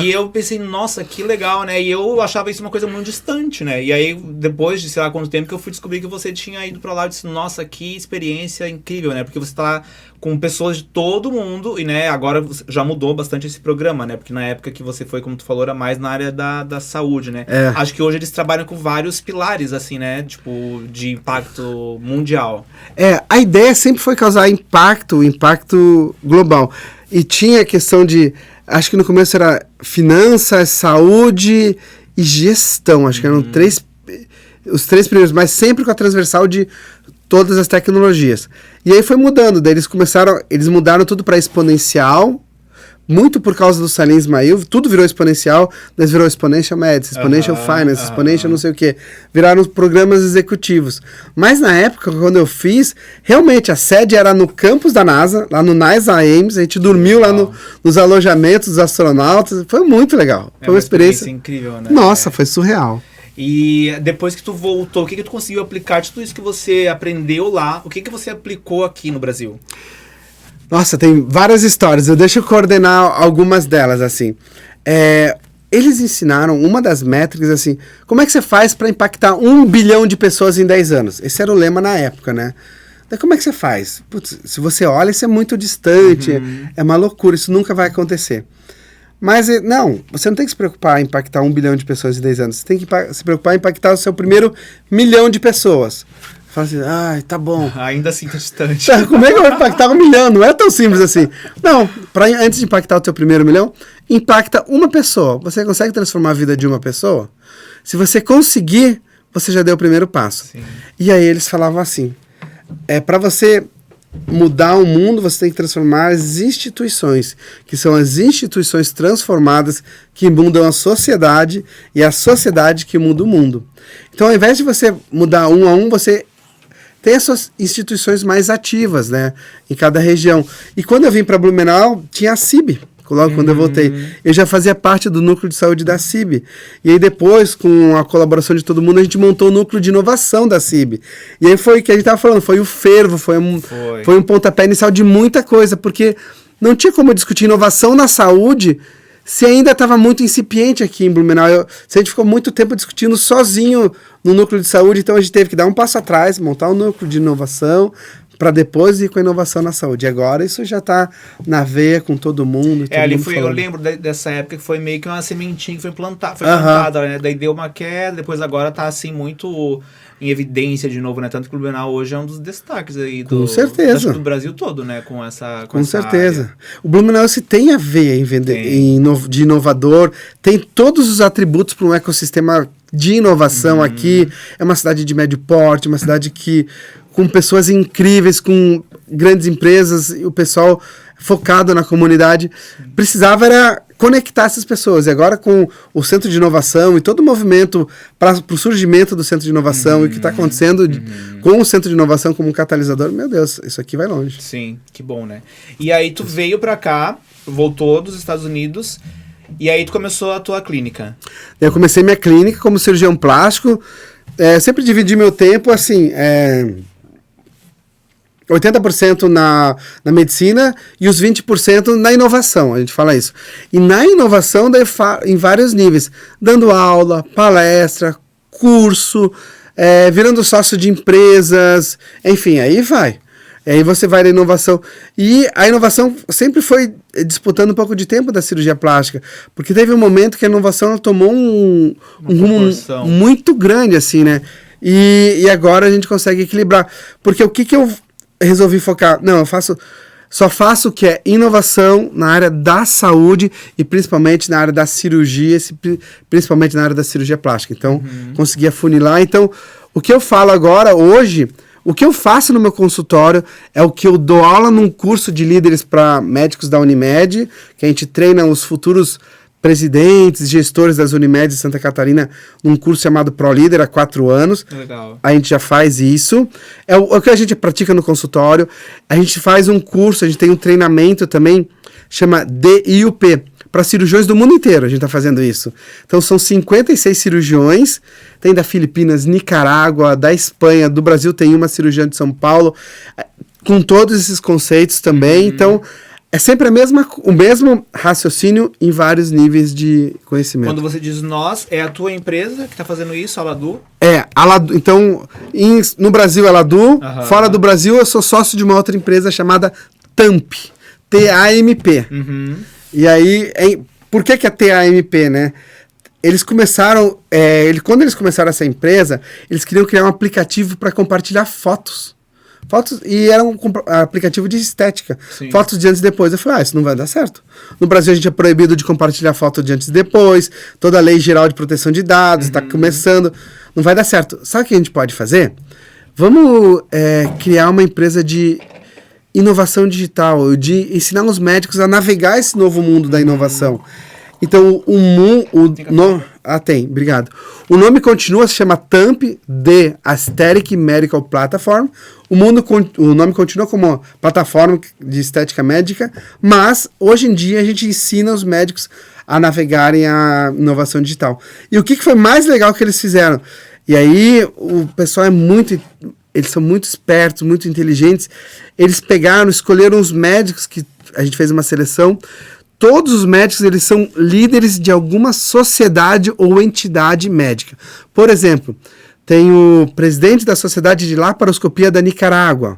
E eu pensei, nossa, que legal, né? E eu achava isso uma coisa muito distante, né? E aí, depois de sei lá quanto tempo, que eu fui descobrir que você tinha ido pra lá e disse, nossa, que experiência incrível, né? Porque você tá lá com pessoas de todo mundo, e né, agora já mudou bastante esse programa, né? Porque na época que você foi, como tu falou, era mais na área da saúde, né? Acho que hoje eles trabalham com vários pilares, assim, né? Tipo, de impacto mundial. A ideia sempre foi causar impacto global. E tinha a questão de, acho que no começo era finanças, saúde e gestão. Acho que eram os três primeiros, mas sempre com a transversal de todas as tecnologias. E aí foi mudando, daí eles mudaram tudo para exponencial, muito por causa do Salim Ismail, tudo virou exponencial, mas virou Exponential Medicine, Exponential Finance, Exponential não sei o que, viraram programas executivos. Mas na época, quando eu fiz, realmente a sede era no campus da NASA, lá no NASA Ames, a gente dormiu lá nos alojamentos dos astronautas, foi muito legal, foi uma experiência incrível, né? Nossa, foi surreal. E depois que tu voltou, o que tu conseguiu aplicar de tudo isso que você aprendeu lá? O que você aplicou aqui no Brasil? Nossa, tem várias histórias. Deixa eu coordenar algumas delas, assim. Eles ensinaram uma das métricas, assim, como é que você faz para impactar 1 bilhão de pessoas em 10 anos? Esse era o lema na época, né? Daí como é que você faz? Putz, se você olha, isso é muito distante, é uma loucura, isso nunca vai acontecer. Mas, não, você não tem que se preocupar em impactar 1 bilhão de pessoas em 10 anos. Você tem que se preocupar em impactar o seu primeiro 1 milhão de pessoas. Fala assim, tá bom. Ainda assim tá distante. Como é que eu vou impactar 1 milhão? Não é tão simples assim. Não, antes de impactar o seu primeiro 1 milhão, impacta uma pessoa. Você consegue transformar a vida de uma pessoa? Se você conseguir, você já deu o primeiro passo. Sim. E aí eles falavam assim, para você mudar o mundo, você tem que transformar as instituições, que são as instituições transformadas que mudam a sociedade e a sociedade que muda o mundo. Então, ao invés de você mudar um a um, você tem as suas instituições mais ativas, né, em cada região. E quando eu vim para Blumenau, tinha a CIB. Logo quando eu voltei, eu já fazia parte do núcleo de saúde da CIB. E aí depois, com a colaboração de todo mundo, a gente montou o núcleo de inovação da CIB. E aí foi o que a gente estava falando, foi o fervo, foi um pontapé inicial de muita coisa, porque não tinha como discutir inovação na saúde se ainda estava muito incipiente aqui em Blumenau. A gente ficou muito tempo discutindo sozinho no núcleo de saúde, então a gente teve que dar um passo atrás, montar um núcleo de inovação, para depois ir com a inovação na saúde. E agora isso já está na veia com todo mundo. Eu lembro dessa época que foi meio que uma sementinha que foi plantada, né? Daí deu uma queda, depois agora está assim muito em evidência de novo, né? Tanto que o Blumenau hoje é um dos destaques aí com certeza. Do Brasil todo, né? Com certeza. Área. O Blumenau se tem a veia de inovador, tem todos os atributos para um ecossistema de inovação aqui. É uma cidade de médio porte, uma cidade com pessoas incríveis, com grandes empresas, e o pessoal focado na comunidade. Precisava era conectar essas pessoas. E agora com o Centro de Inovação e todo o movimento para o surgimento do Centro de Inovação e o que está acontecendo com o Centro de Inovação como um catalisador, meu Deus, isso aqui vai longe. Sim, que bom, né? E aí tu veio para cá, voltou dos Estados Unidos, e aí tu começou a tua clínica. Eu comecei minha clínica como cirurgião plástico, sempre dividi meu tempo assim... 80% na medicina e os 20% na inovação, a gente fala isso. E na inovação, em vários níveis, dando aula, palestra, curso, virando sócio de empresas, enfim, aí vai. E aí você vai na inovação. E a inovação sempre foi disputando um pouco de tempo da cirurgia plástica, porque teve um momento que a inovação tomou um rumo muito grande, assim, né? E agora a gente consegue equilibrar. Porque o que eu resolvi focar? Não, só faço o que é inovação na área da saúde e principalmente na área da cirurgia, principalmente na área da cirurgia plástica. Então, consegui afunilar. Então, o que eu falo agora, hoje, o que eu faço no meu consultório é o que eu dou aula num curso de líderes para médicos da Unimed, que a gente treina os futuros presidentes, gestores das Unimed de Santa Catarina num curso chamado ProLíder há 4 anos. Legal. A gente já faz isso. É o que a gente pratica no consultório. A gente faz um curso, a gente tem um treinamento também, chama DIUP, para cirurgiões do mundo inteiro. A gente está fazendo isso. Então são 56 cirurgiões, tem da Filipinas, Nicarágua, da Espanha, do Brasil tem uma cirurgiã de São Paulo, com todos esses conceitos também. Então, é sempre o mesmo raciocínio em vários níveis de conhecimento. Quando você diz nós, é a tua empresa que está fazendo isso, a Ladu? A Ladu. Então, no Brasil é a Ladu, fora do Brasil eu sou sócio de uma outra empresa chamada TAMP, T-A-M-P. E aí, por que é T-A-M-P, né? Eles começaram, quando eles começaram essa empresa, eles queriam criar um aplicativo para compartilhar fotos, e era um aplicativo de estética. Sim. Fotos de antes e depois. Eu falei, isso não vai dar certo. No Brasil a gente é proibido de compartilhar foto de antes e depois, toda a lei geral de proteção de dados está começando, não vai dar certo. Sabe o que a gente pode fazer? Vamos criar uma empresa de inovação digital, de ensinar os médicos a navegar esse novo mundo da inovação. Então, obrigado. O nome continua, se chama TAMP, The Aesthetic Medical Platform. O nome continua como plataforma de estética médica, mas hoje em dia a gente ensina os médicos a navegarem a inovação digital. E o que foi mais legal que eles fizeram? E aí o pessoal eles são muito espertos, muito inteligentes. Eles escolheram os médicos, que a gente fez uma seleção. Todos os médicos, eles são líderes de alguma sociedade ou entidade médica. Por exemplo, tem o presidente da Sociedade de Laparoscopia da Nicarágua.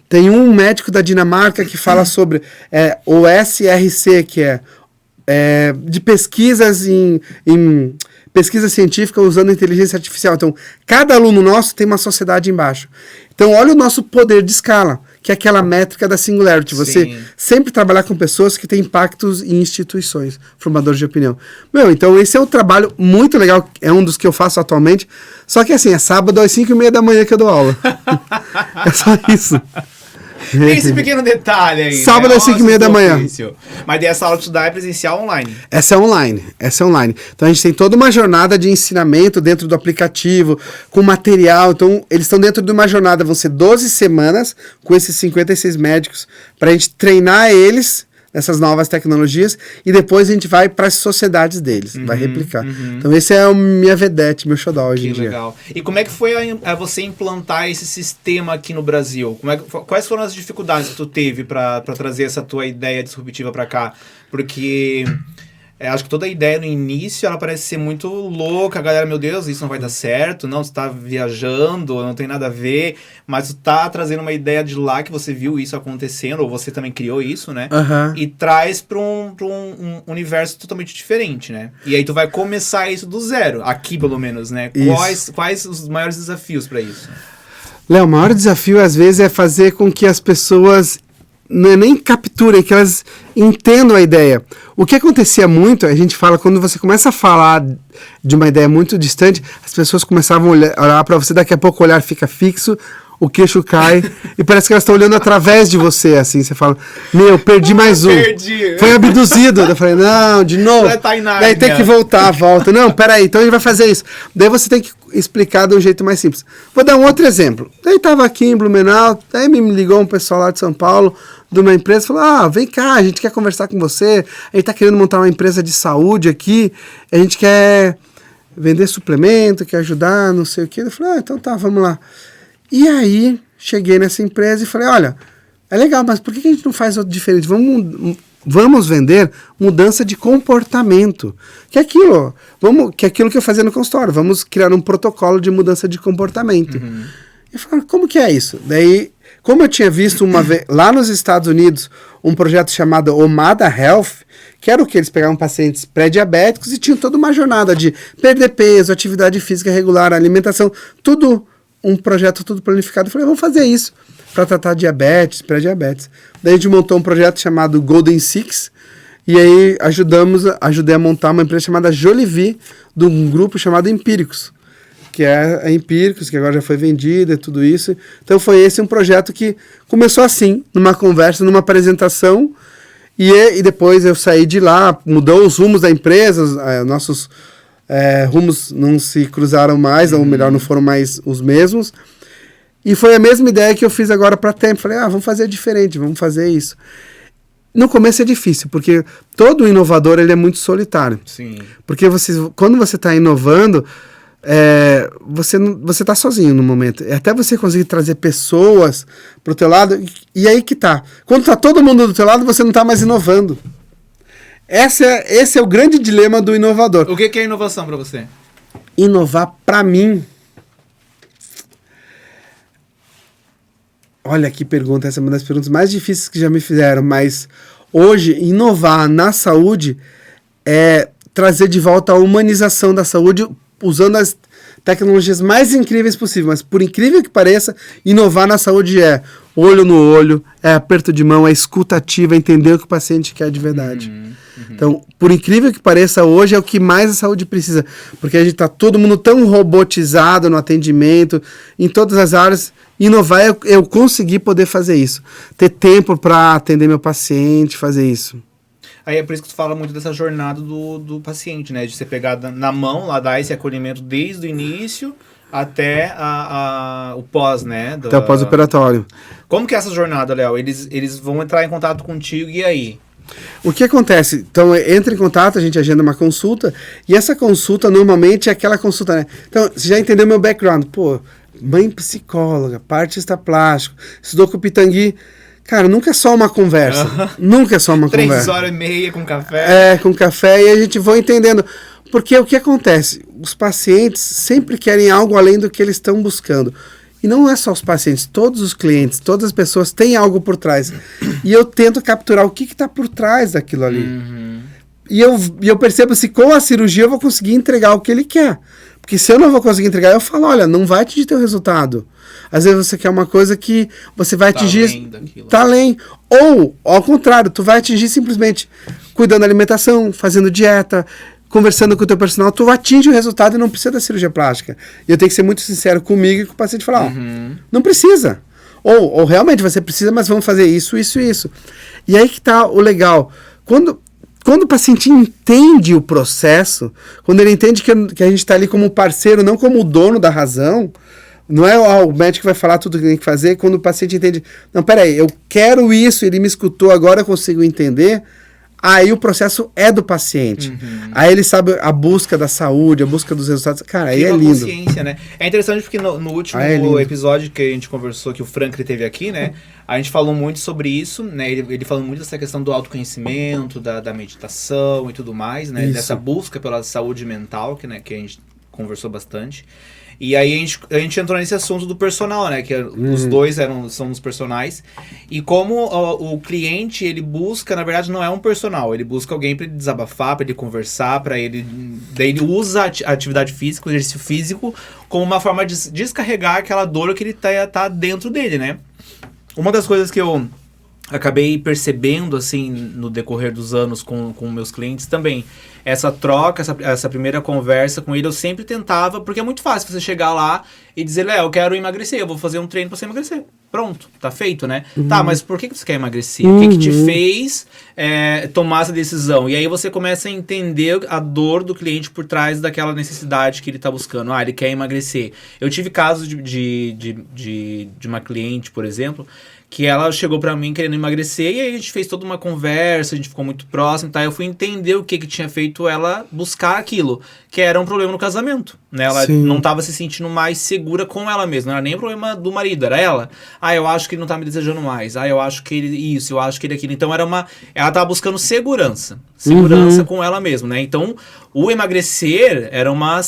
Tem um médico da Dinamarca que fala sobre o SRC, que é de pesquisas em pesquisa científica usando inteligência artificial. Então, cada aluno nosso tem uma sociedade embaixo. Então, olha o nosso poder de escala, que é aquela métrica da singularity. Você sempre trabalhar com pessoas que têm impactos em instituições, formadores de opinião. Então esse é um trabalho muito legal, é um dos que eu faço atualmente, só que assim, é sábado às 5:30 da manhã que eu dou aula. É só isso. Tem esse pequeno detalhe aí. Sábado às 5:30 da manhã. Mas essa aula que tu dá é presencial online? Essa é online. Então a gente tem toda uma jornada de ensinamento dentro do aplicativo, com material. Então eles estão dentro de uma jornada, vão ser 12 semanas com esses 56 médicos, para a gente treinar eles nessas novas tecnologias e depois a gente vai para as sociedades deles, vai replicar. Então esse é o minha vedete, meu xodó hoje em dia. Legal. E como é que foi você implantar esse sistema aqui no Brasil? Quais foram as dificuldades que tu teve para trazer essa tua ideia disruptiva para cá? Porque acho que toda a ideia no início, ela parece ser muito louca. A galera, meu Deus, isso não vai dar certo. Não, você tá viajando, não tem nada a ver. Mas tu tá trazendo uma ideia de lá que você viu isso acontecendo, ou você também criou isso, né? E traz pra um universo totalmente diferente, né? E aí tu vai começar isso do zero, aqui pelo menos, né? Quais os maiores desafios para isso? Léo, o maior desafio às vezes é fazer com que as pessoas não é nem capturem, que elas entendam a ideia. O que acontecia muito, a gente fala, quando você começa a falar de uma ideia muito distante, as pessoas começavam a olhar para você, daqui a pouco o olhar fica fixo, o queixo cai, e parece que elas estão olhando através de você, assim, você fala, perdi mais um. Foi abduzido. Eu falei, não, de novo. Daí tem que voltar, volta. Não, peraí, então a gente vai fazer isso. Daí você tem que explicar de um jeito mais simples. Vou dar um outro exemplo. Daí estava aqui em Blumenau, daí me ligou um pessoal lá de São Paulo, de uma empresa, falou, vem cá, a gente quer conversar com você, a gente está querendo montar uma empresa de saúde aqui, a gente quer vender suplemento, quer ajudar, não sei o quê. Eu falei, então tá, vamos lá. E aí, cheguei nessa empresa e falei, olha, é legal, mas por que a gente não faz outro diferente? Vamos vender mudança de comportamento. Que é aquilo que eu fazia no consultório. Vamos criar um protocolo de mudança de comportamento. Eu falei, como que é isso? Daí como eu tinha visto uma vez lá nos Estados Unidos um projeto chamado Omada Health, que era o que eles pegavam pacientes pré-diabéticos e tinham toda uma jornada de perder peso, atividade física regular, alimentação, tudo, um projeto tudo planificado. Eu falei, vamos fazer isso para tratar diabetes, pré-diabetes. Daí a gente montou um projeto chamado Golden Six, e aí ajudei a montar uma empresa chamada Jolivie, de um grupo chamado Empíricos, que é a Empíricos, que agora já foi vendida e tudo isso. Então foi esse um projeto que começou assim, numa conversa, numa apresentação, e depois eu saí de lá, mudou os rumos da empresa, nossos rumos não se cruzaram mais, ou melhor, não foram mais os mesmos. E foi a mesma ideia que eu fiz agora para a Tempo. Falei, vamos fazer diferente, vamos fazer isso. No começo é difícil, porque todo inovador ele é muito solitário. Sim. Porque quando você está inovando, você está sozinho no momento. Até você conseguir trazer pessoas para o teu lado, e aí que tá. Quando está todo mundo do teu lado, você não está mais inovando. Esse é o grande dilema do inovador. O que é inovação para você? Inovar, para mim... Olha que pergunta, essa é uma das perguntas mais difíceis que já me fizeram, mas hoje, inovar na saúde é trazer de volta a humanização da saúde usando as tecnologias mais incríveis possíveis. Mas, por incrível que pareça, inovar na saúde é olho no olho, é aperto de mão, é escuta ativa, entender o que o paciente quer de verdade. Então, por incrível que pareça, hoje é o que mais a saúde precisa, porque a gente está todo mundo tão robotizado no atendimento, em todas as áreas. Inovar é eu conseguir poder fazer isso. Ter tempo para atender meu paciente, fazer isso. Aí é por isso que tu fala muito dessa jornada do paciente, né? De você pegar na mão, lá dar esse acolhimento desde o início até o pós, né? Até o pós-operatório. Como que é essa jornada, Léo? Eles vão entrar em contato contigo e aí? O que acontece? Então, entra em contato, a gente agenda uma consulta, e essa consulta normalmente é aquela consulta, né? Então, você já entendeu meu background. Pô, mãe psicóloga, artista plástico, estudou com o Pitangui. Cara, nunca é só uma conversa. Nunca é só uma 3 conversa. 3h30 com café. Com café, e a gente vai entendendo. Porque o que acontece? Os pacientes sempre querem algo além do que eles estão buscando. E não é só os pacientes, todos os clientes, todas as pessoas têm algo por trás. E eu tento capturar o que está por trás daquilo ali. E eu percebo se com a cirurgia eu vou conseguir entregar o que ele quer. Porque se eu não vou conseguir entregar, eu falo, olha, não vai atingir teu resultado. Às vezes você quer uma coisa que você vai atingir... Tá além. Ou, ao contrário, tu vai atingir simplesmente cuidando da alimentação, fazendo dieta, conversando com o teu personal, tu atinge o resultado e não precisa da cirurgia plástica. E eu tenho que ser muito sincero comigo e com o paciente falar, não precisa. Ou realmente você precisa, mas vamos fazer isso, isso e isso. E aí que tá o legal. Quando o paciente entende o processo, quando ele entende que a gente está ali como parceiro, não como o dono da razão, não é o médico que vai falar tudo que tem que fazer, quando o paciente entende, não, peraí, eu quero isso, ele me escutou, agora eu consigo entender, aí o processo é do paciente. Aí ele sabe a busca da saúde, a busca dos resultados. Cara, aí é lindo. Consciência, né? É interessante porque no último episódio que a gente conversou, que o Franklin teve aqui, né? A gente falou muito sobre isso, né? Ele falou muito dessa questão do autoconhecimento, da meditação e tudo mais, né? Isso. Dessa busca pela saúde mental, que a gente conversou bastante. E aí a gente entrou nesse assunto do personal, né? Que os dois são os personagens. E como o cliente, ele busca, na verdade, não é um personal. Ele busca alguém para ele desabafar, para ele conversar, para ele... Daí ele usa a atividade física, o exercício físico, como uma forma de descarregar aquela dor que ele tá dentro dele, né? Uma das coisas que eu acabei percebendo, assim, no decorrer dos anos com meus clientes também, essa troca, essa primeira conversa com ele, eu sempre tentava, porque é muito fácil você chegar lá e dizer, Léo, eu quero emagrecer, eu vou fazer um treino pra você emagrecer. Pronto, tá feito, né? Tá, mas por que você quer emagrecer? O que te fez tomar essa decisão? E aí você começa a entender a dor do cliente por trás daquela necessidade que ele tá buscando. Ele quer emagrecer. Eu tive casos de uma cliente, por exemplo, que ela chegou pra mim querendo emagrecer, e aí a gente fez toda uma conversa, a gente ficou muito próximo, tá? Eu fui entender o que tinha feito ela buscar aquilo, que era um problema no casamento, né? Ela não estava se sentindo mais segura com ela mesma, não era nem o problema do marido, era ela. Eu acho que ele não tá me desejando mais, eu acho que ele isso, eu acho que ele aquilo. Então ela tava buscando segurança com ela mesma, né? Então o emagrecer era uma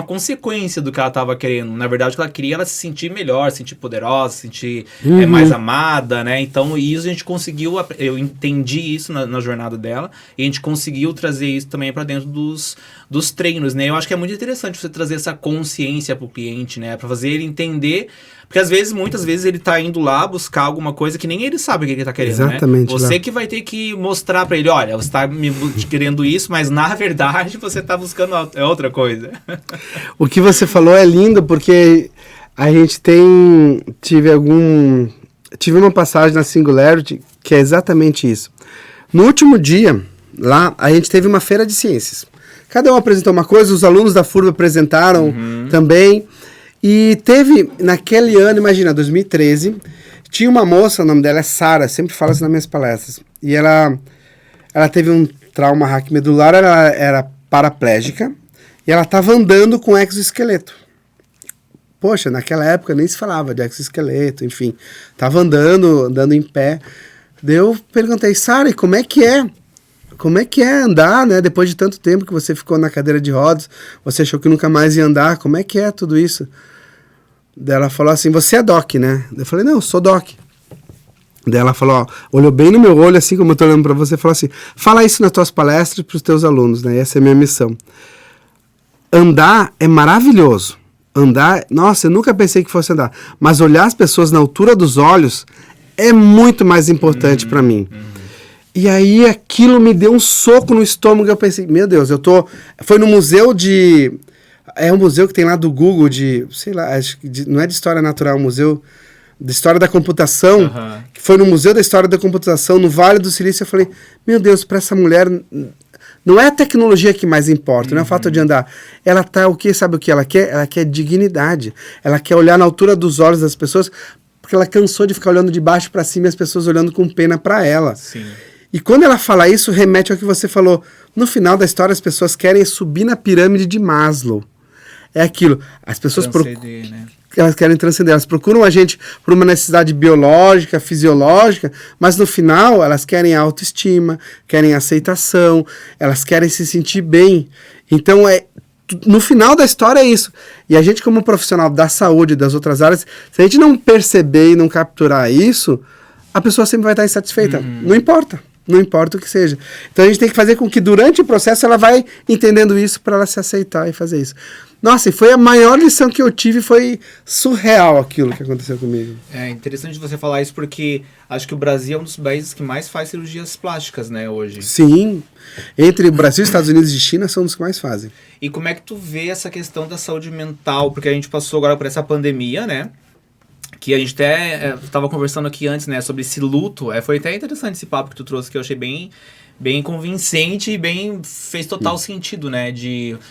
consequência do que ela tava querendo. Na verdade, o que ela queria era se sentir melhor, se sentir poderosa, se sentir mais amada, né? Então isso a gente conseguiu, eu entendi isso na jornada dela, e a gente conseguiu trazer isso também para dentro dos treinos, né? Eu acho que é muito interessante você trazer essa consciência pro cliente, né? Para fazer ele entender, porque muitas vezes ele tá indo lá buscar alguma coisa que nem ele sabe o que ele tá querendo, exatamente, né? Você que vai ter que mostrar para ele, olha, você tá me querendo isso, mas na verdade você tá buscando outra coisa. O que você falou é lindo, porque a gente tive uma passagem na Singularity que é exatamente isso. No último dia, lá, a gente teve uma feira de ciências. Cada um apresentou uma coisa, os alunos da FURB apresentaram também. E teve, naquele ano, imagina, 2013, tinha uma moça, o nome dela é Sara, sempre falo isso nas minhas palestras. E ela teve um trauma raquimedular, ela era paraplégica, e ela estava andando com exoesqueleto. Poxa, naquela época nem se falava de exoesqueleto, enfim. Estava andando em pé. Daí eu perguntei, Sara, e como é que é? Como é que é andar, né? Depois de tanto tempo que você ficou na cadeira de rodas, você achou que nunca mais ia andar, como é que é tudo isso? Daí ela falou assim, você é doc, né? Eu falei, não, eu sou doc. Daí ela falou, olhou bem no meu olho, assim como eu tô olhando para você, falou assim, fala isso nas tuas palestras para os teus alunos, né? Essa é a minha missão. Andar é maravilhoso. Andar, nossa, eu nunca pensei que fosse andar. Mas olhar as pessoas na altura dos olhos é muito mais importante para mim. E aí aquilo me deu um soco no estômago. Eu pensei, meu Deus, foi no museu é um museu que tem lá do Google sei lá, acho que não é de História Natural, é um museu de História da Computação. Que foi no Museu da História da Computação, no Vale do Silício. Eu falei, meu Deus, para essa mulher, não é a tecnologia que mais importa, não é o fato de andar. Ela sabe o que ela quer? Ela quer dignidade. Ela quer olhar na altura dos olhos das pessoas, porque ela cansou de ficar olhando de baixo para cima e as pessoas olhando com pena para ela. Sim. E quando ela fala isso, remete ao que você falou. No final da história, as pessoas querem subir na pirâmide de Maslow. É aquilo. As pessoas né? Elas querem transcender. Elas procuram a gente por uma necessidade biológica, fisiológica, mas no final elas querem autoestima, querem aceitação, elas querem se sentir bem. Então, no final da história é isso. E a gente, como profissional da saúde e das outras áreas, se a gente não perceber e não capturar isso, a pessoa sempre vai estar insatisfeita. Não importa o que seja. Então a gente tem que fazer com que durante o processo ela vai entendendo isso para ela se aceitar e fazer isso. Nossa, e foi a maior lição que eu tive, foi surreal aquilo que aconteceu comigo. É interessante você falar isso porque acho que o Brasil é um dos países que mais faz cirurgias plásticas, né, hoje. Sim, entre o Brasil, Estados Unidos e China são os que mais fazem. E como é que tu vê essa questão da saúde mental? Porque a gente passou agora por essa pandemia, né? Que a gente até estava conversando aqui antes, né, sobre esse luto. Foi até interessante esse papo que tu trouxe, que eu achei bem convincente e fez total sentido, né?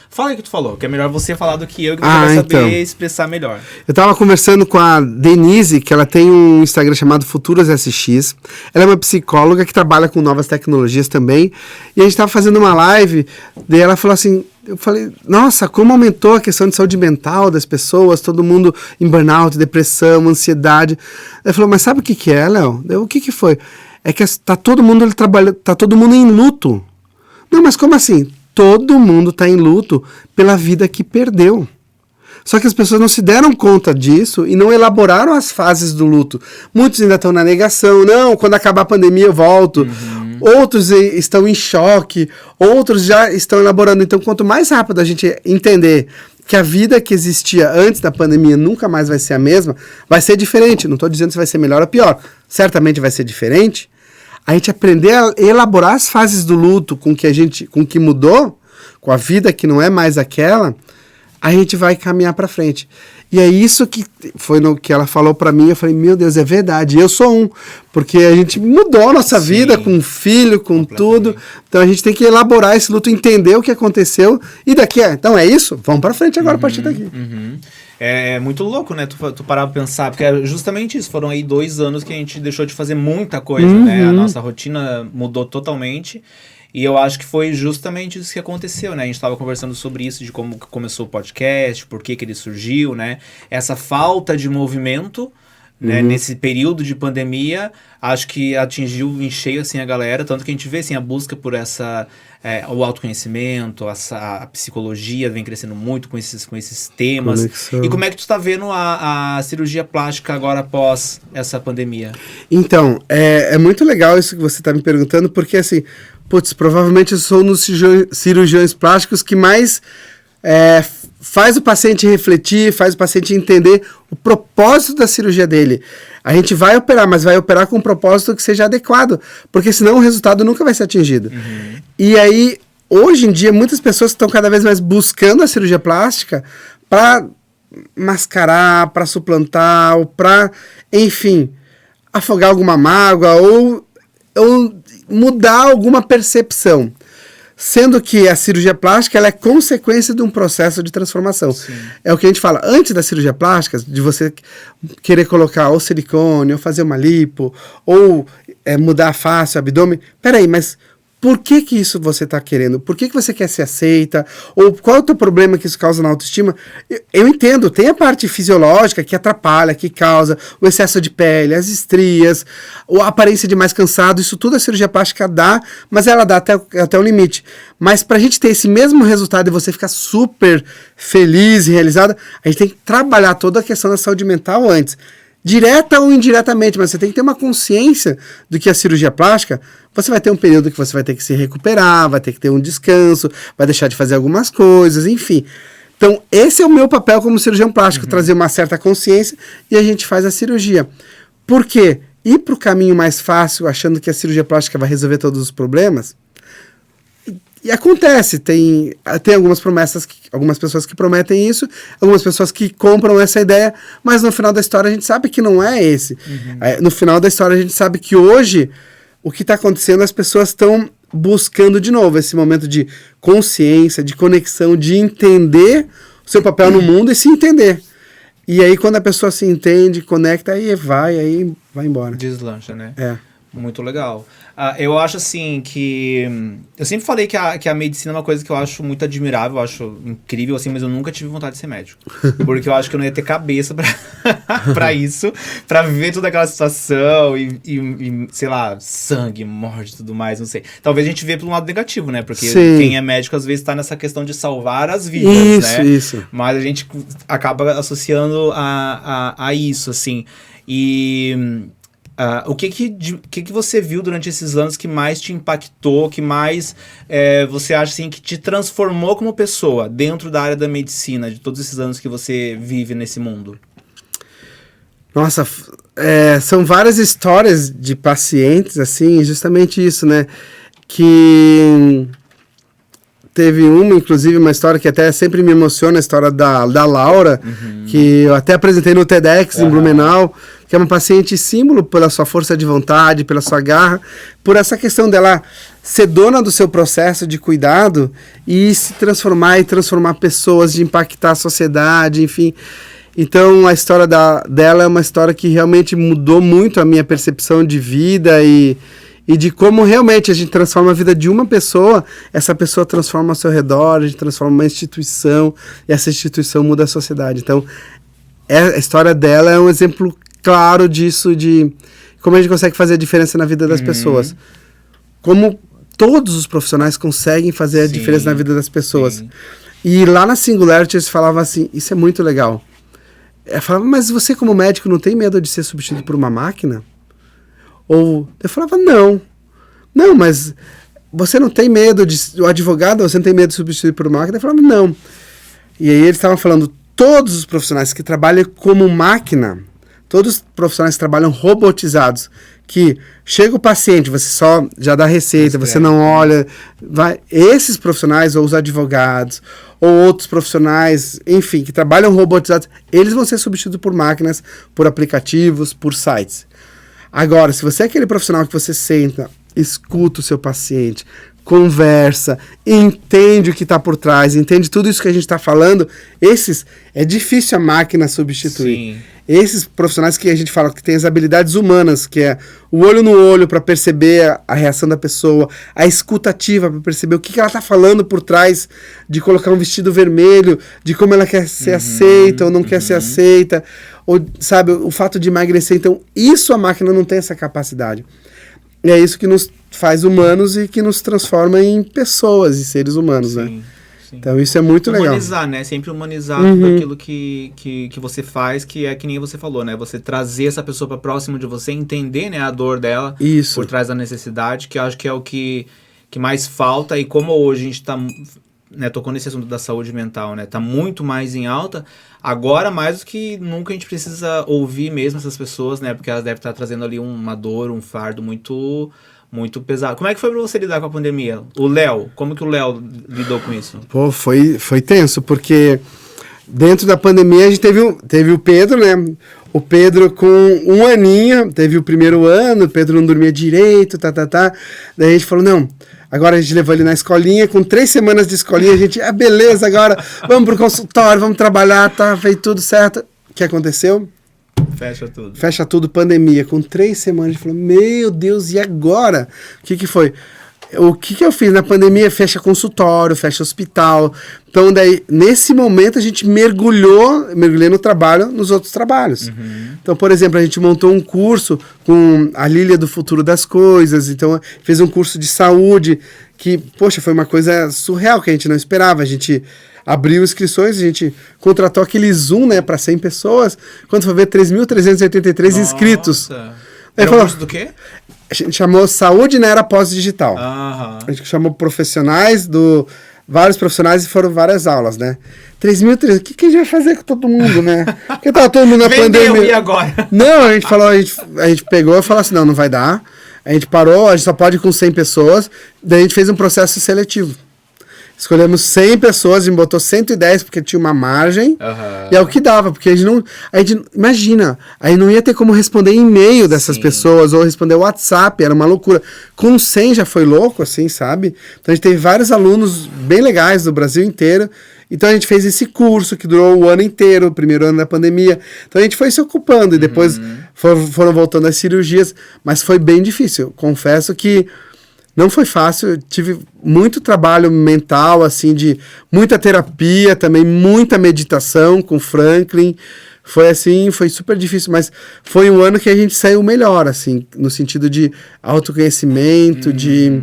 Fala aí o que tu falou, que é melhor você falar do que eu, que você vai saber expressar melhor. Eu tava conversando com a Denise, que ela tem um Instagram chamado Futuras SX. Ela é uma psicóloga que trabalha com novas tecnologias também. E a gente tava fazendo uma live, daí ela falou assim, eu falei, nossa, como aumentou a questão de saúde mental das pessoas, todo mundo em burnout, depressão, ansiedade. Ela falou, mas sabe o que é, Léo? O que foi? É que tá todo mundo em luto. Não, mas como assim? Todo mundo está em luto pela vida que perdeu. Só que as pessoas não se deram conta disso e não elaboraram as fases do luto. Muitos ainda estão na negação. Não, quando acabar a pandemia eu volto. Outros estão em choque. Outros já estão elaborando. Então, quanto mais rápido a gente entender que a vida que existia antes da pandemia nunca mais vai ser a mesma, vai ser diferente. Não estou dizendo se vai ser melhor ou pior. Certamente vai ser diferente. A gente aprender a elaborar as fases do luto com o que mudou, com a vida que não é mais aquela, a gente vai caminhar para frente. E é isso que foi no que ela falou para mim. Eu falei, meu Deus, é verdade. Eu sou um. Porque a gente mudou a nossa vida com filho, com tudo. Então a gente tem que elaborar esse luto, entender o que aconteceu. E daqui, então é isso? Vamos para frente agora a partir daqui. É muito louco, né? Tu parar pra pensar, porque é justamente isso. Foram aí 2 anos que a gente deixou de fazer muita coisa, né? A nossa rotina mudou totalmente. E eu acho que foi justamente isso que aconteceu, né? A gente estava conversando sobre isso, de como começou o podcast, por que ele surgiu, né? Essa falta de movimento, né? Nesse período de pandemia, acho que atingiu em cheio, assim, a galera. Tanto que a gente vê, assim, a busca por o autoconhecimento, a psicologia vem crescendo muito com esses temas. Conexão. E como é que tu tá vendo a cirurgia plástica agora após essa pandemia? Então, é muito legal isso que você está me perguntando, porque assim, provavelmente eu sou um dos cirurgiões plásticos que mais faz o paciente refletir, faz o paciente entender o propósito da cirurgia dele. A gente vai operar, mas vai operar com um propósito que seja adequado, porque senão o resultado nunca vai ser atingido. E aí, hoje em dia, muitas pessoas estão cada vez mais buscando a cirurgia plástica para mascarar, para suplantar, ou para, enfim, afogar alguma mágoa ou mudar alguma percepção. Sendo que a cirurgia plástica ela é consequência de um processo de transformação. Sim. É o que a gente fala, antes da cirurgia plástica, de você querer colocar ou silicone, ou fazer uma lipo, ou mudar a face, o abdômen. Peraí, mas por que isso você está querendo? Por que você quer ser aceita? Ou qual é o teu problema que isso causa na autoestima? Eu entendo, tem a parte fisiológica que atrapalha, que causa o excesso de pele, as estrias, a aparência de mais cansado, isso tudo a cirurgia plástica dá, mas ela dá até o limite. Mas para a gente ter esse mesmo resultado e você ficar super feliz e realizada, a gente tem que trabalhar toda a questão da saúde mental antes. Direta ou indiretamente, mas você tem que ter uma consciência do que a cirurgia plástica, você vai ter um período que você vai ter que se recuperar, vai ter que ter um descanso, vai deixar de fazer algumas coisas, enfim. Então, esse é o meu papel como cirurgião plástico, trazer uma certa consciência e a gente faz a cirurgia. Por quê? Ir para o caminho mais fácil, achando que a cirurgia plástica vai resolver todos os problemas, e acontece, tem algumas promessas, algumas pessoas que prometem isso, algumas pessoas que compram essa ideia, mas no final da história a gente sabe que não é esse. No final da história a gente sabe que hoje o que está acontecendo, as pessoas estão buscando de novo esse momento de consciência, de conexão, de entender o seu papel no mundo e se entender. E aí quando a pessoa se entende, conecta, aí vai embora. Deslancha, né? Muito legal. Eu acho assim que... Eu sempre falei que a medicina é uma coisa que eu acho muito admirável, eu acho incrível, assim, mas eu nunca tive vontade de ser médico. Porque eu acho que eu não ia ter cabeça pra isso, pra viver toda aquela situação e, sei lá, sangue, morte e tudo mais, não sei. Talvez a gente vê pelo lado negativo, né? Porque quem é médico às vezes tá nessa questão de salvar as vidas, né? Isso. Mas a gente acaba associando a isso, assim. E... o que você viu durante esses anos que mais te impactou, que mais você acha assim, que te transformou como pessoa dentro da área da medicina, de todos esses anos que você vive nesse mundo? Nossa, são várias histórias de pacientes, assim, justamente isso, né? Que teve inclusive uma história que até sempre me emociona, a história da Laura, que eu até apresentei no TEDx em Blumenau, que é uma paciente símbolo pela sua força de vontade, pela sua garra, por essa questão dela ser dona do seu processo de cuidado e se transformar pessoas, de impactar a sociedade, enfim. Então a história dela é uma história que realmente mudou muito a minha percepção de vida e de como realmente a gente transforma a vida de uma pessoa, essa pessoa transforma ao seu redor, a gente transforma uma instituição e essa instituição muda a sociedade. Então a história dela é um exemplo claro disso, de como a gente consegue fazer a diferença na vida das pessoas. Como todos os profissionais conseguem fazer a diferença na vida das pessoas. Sim. E lá na Singularity eles falavam assim, isso é muito legal. Eu falava, mas você como médico não tem medo de ser substituído por uma máquina? Ou eu falava, não, mas você não tem medo o advogado, você não tem medo de substituir por uma máquina? Eu falava, não. E aí eles estavam falando, todos os profissionais que trabalham como máquina, todos os profissionais que trabalham robotizados, que chega o paciente, você só já dá receita, você não olha, esses profissionais, ou os advogados, ou outros profissionais, enfim, que trabalham robotizados, eles vão ser substituídos por máquinas, por aplicativos, por sites. Agora, se você é aquele profissional que você senta, escuta o seu paciente, conversa, entende o que está por trás, entende tudo isso que a gente está falando, esses é difícil a máquina substituir. Sim. Esses profissionais que a gente fala que tem as habilidades humanas, que é o olho no olho para perceber a reação da pessoa, a escutativa para perceber o que ela está falando por trás de colocar um vestido vermelho, de como ela quer ser aceita ou não quer ser aceita, ou, sabe, o fato de emagrecer. Então, isso a máquina não tem essa capacidade. E é isso que nos faz humanos e que nos transforma em pessoas e seres humanos, né? Sim. Então isso é muito legal. Humanizar, né? Sempre humanizar tudo aquilo que você faz, que é que nem você falou, né? Você trazer essa pessoa para próximo de você, entender, né, a dor dela por trás da necessidade, que eu acho que é o que mais falta. E como hoje a gente tá, né, tocou nesse assunto da saúde mental, né? Tá muito mais em alta. Agora, mais do que nunca, a gente precisa ouvir mesmo essas pessoas, né? Porque elas devem estar trazendo ali uma dor, um fardo muito pesado. Como é que foi pra você lidar com a pandemia? O Léo, como que o Léo lidou com isso? Pô, foi tenso, porque dentro da pandemia a gente teve o Pedro, né? O Pedro com 1 aninho, teve o primeiro ano, o Pedro não dormia direito, Daí a gente falou, não, agora a gente levou ele na escolinha, com 3 semanas de escolinha, a gente, beleza, agora vamos pro consultório, vamos trabalhar, fez tudo certo. O que aconteceu? Fecha tudo, pandemia. Com 3 semanas, a gente falou, meu Deus, e agora? O que foi? O que eu fiz na pandemia? Fecha consultório, fecha hospital. Então, daí, nesse momento, a gente mergulhei no trabalho, nos outros trabalhos. Então, por exemplo, a gente montou um curso com a Lília do Futuro das Coisas. Então, fez um curso de saúde que, poxa, foi uma coisa surreal, que a gente não esperava. A gente abriu inscrições, a gente contratou aquele Zoom, né, para 100 pessoas. Quando foi ver, 3.383 inscritos. Era um curso do quê? A gente chamou Saúde na Era Pós-Digital. A gente chamou profissionais, vários profissionais, e foram várias aulas, né? 3.300, o que a gente vai fazer com todo mundo, né? Porque tava todo mundo na pandemia. E agora? Não, a gente falou, a gente pegou e falou assim, não vai dar. A gente parou, a gente só pode ir com 100 pessoas. Daí a gente fez um processo seletivo. Escolhemos 100 pessoas, a gente botou 110 porque tinha uma margem, e é o que dava, porque a gente imagina, aí não ia ter como responder e-mail dessas pessoas, ou responder WhatsApp, era uma loucura. Com 100 já foi louco, assim, sabe? Então a gente teve vários alunos bem legais do Brasil inteiro, então a gente fez esse curso que durou o ano inteiro, o primeiro ano da pandemia, então a gente foi se ocupando, e depois foram voltando as cirurgias, mas foi bem difícil, confesso que não foi fácil, eu tive muito trabalho mental, assim, de muita terapia também, muita meditação com Franklin. Foi assim, foi super difícil, mas foi um ano que a gente saiu melhor, assim, no sentido de autoconhecimento, de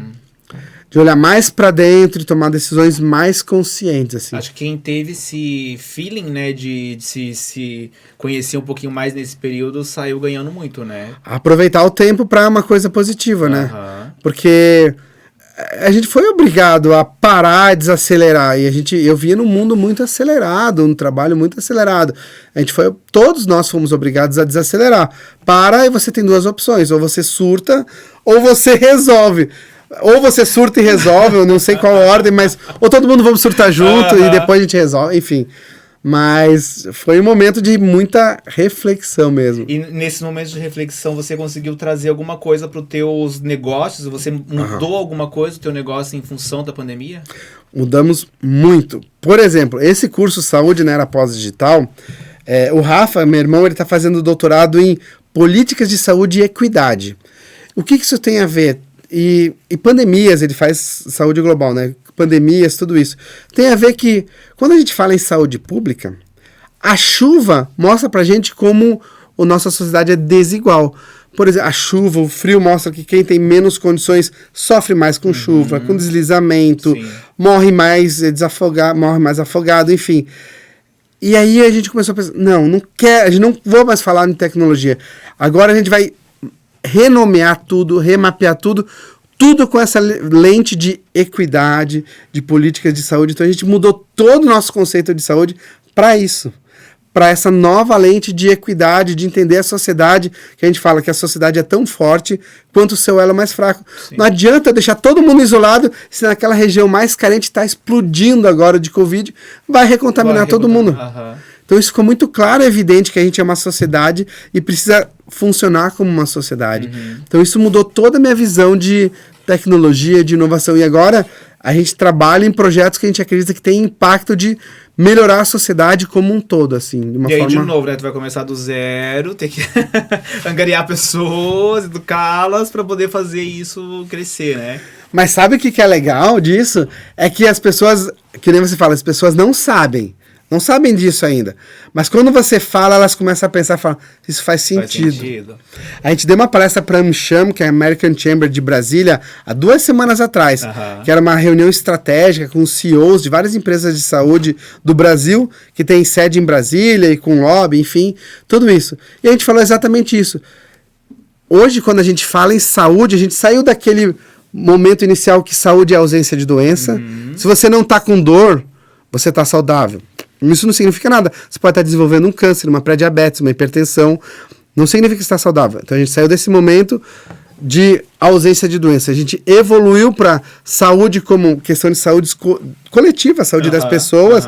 olhar mais para dentro e tomar decisões mais conscientes, assim. Acho que quem teve esse feeling, né, de se conhecer um pouquinho mais nesse período, saiu ganhando muito, né? Aproveitar o tempo para uma coisa positiva, né? Porque a gente foi obrigado a parar e desacelerar, e eu via num mundo muito acelerado, um trabalho muito acelerado. Todos nós fomos obrigados a desacelerar. Para, e você tem 2 opções, ou você surta, ou você resolve. Ou você surta e resolve, eu não sei qual ordem, mas ou todo mundo vamos surtar junto e depois a gente resolve, enfim. Mas foi um momento de muita reflexão mesmo. E nesses momentos de reflexão você conseguiu trazer alguma coisa para os teus negócios? Você mudou alguma coisa do teu negócio em função da pandemia? Mudamos muito. Por exemplo, esse curso Saúde na Era Pós-Digital, o Rafa, meu irmão, ele está fazendo doutorado em Políticas de Saúde e Equidade. O que isso tem a ver? E pandemias, ele faz saúde global, né? Pandemias, tudo isso. Tem a ver que, quando a gente fala em saúde pública, a chuva mostra pra gente como a nossa sociedade é desigual. Por exemplo, a chuva, o frio mostra que quem tem menos condições sofre mais com chuva, com deslizamento, morre mais afogado, enfim. E aí a gente começou a pensar, a gente não vou mais falar em tecnologia. Agora a gente vai renomear tudo, remapear tudo com essa lente de equidade, de políticas de saúde. Então a gente mudou todo o nosso conceito de saúde para isso, para essa nova lente de equidade, de entender a sociedade, que a gente fala que a sociedade é tão forte quanto o seu elo mais fraco. Não adianta deixar todo mundo isolado se naquela região mais carente está explodindo agora de Covid, vai recontaminar todo mundo. Então isso ficou muito claro e evidente que a gente é uma sociedade e precisa funcionar como uma sociedade. Então isso mudou toda a minha visão de tecnologia, de inovação. E agora a gente trabalha em projetos que a gente acredita que tem impacto de melhorar a sociedade como um todo, assim, de uma forma... E aí, de novo, né, tu vai começar do zero, ter que angariar pessoas, educá-las para poder fazer isso crescer, né? Mas sabe o que é legal disso? É que as pessoas, que nem você fala, as pessoas não sabem disso ainda. Mas quando você fala, elas começam a pensar, falam, isso faz sentido. A gente deu uma palestra para a AmCham, que é a American Chamber de Brasília, há 2 semanas atrás, que era uma reunião estratégica com CEOs de várias empresas de saúde do Brasil, que tem sede em Brasília e com lobby, enfim, tudo isso. E a gente falou exatamente isso. Hoje, quando a gente fala em saúde, a gente saiu daquele momento inicial que saúde é ausência de doença. Se você não está com dor, você está saudável. Isso não significa nada. Você pode estar desenvolvendo um câncer, uma pré-diabetes, uma hipertensão. Não significa que está saudável. Então a gente saiu desse momento de ausência de doença. A gente evoluiu para saúde como questão de saúde coletiva, a saúde das pessoas.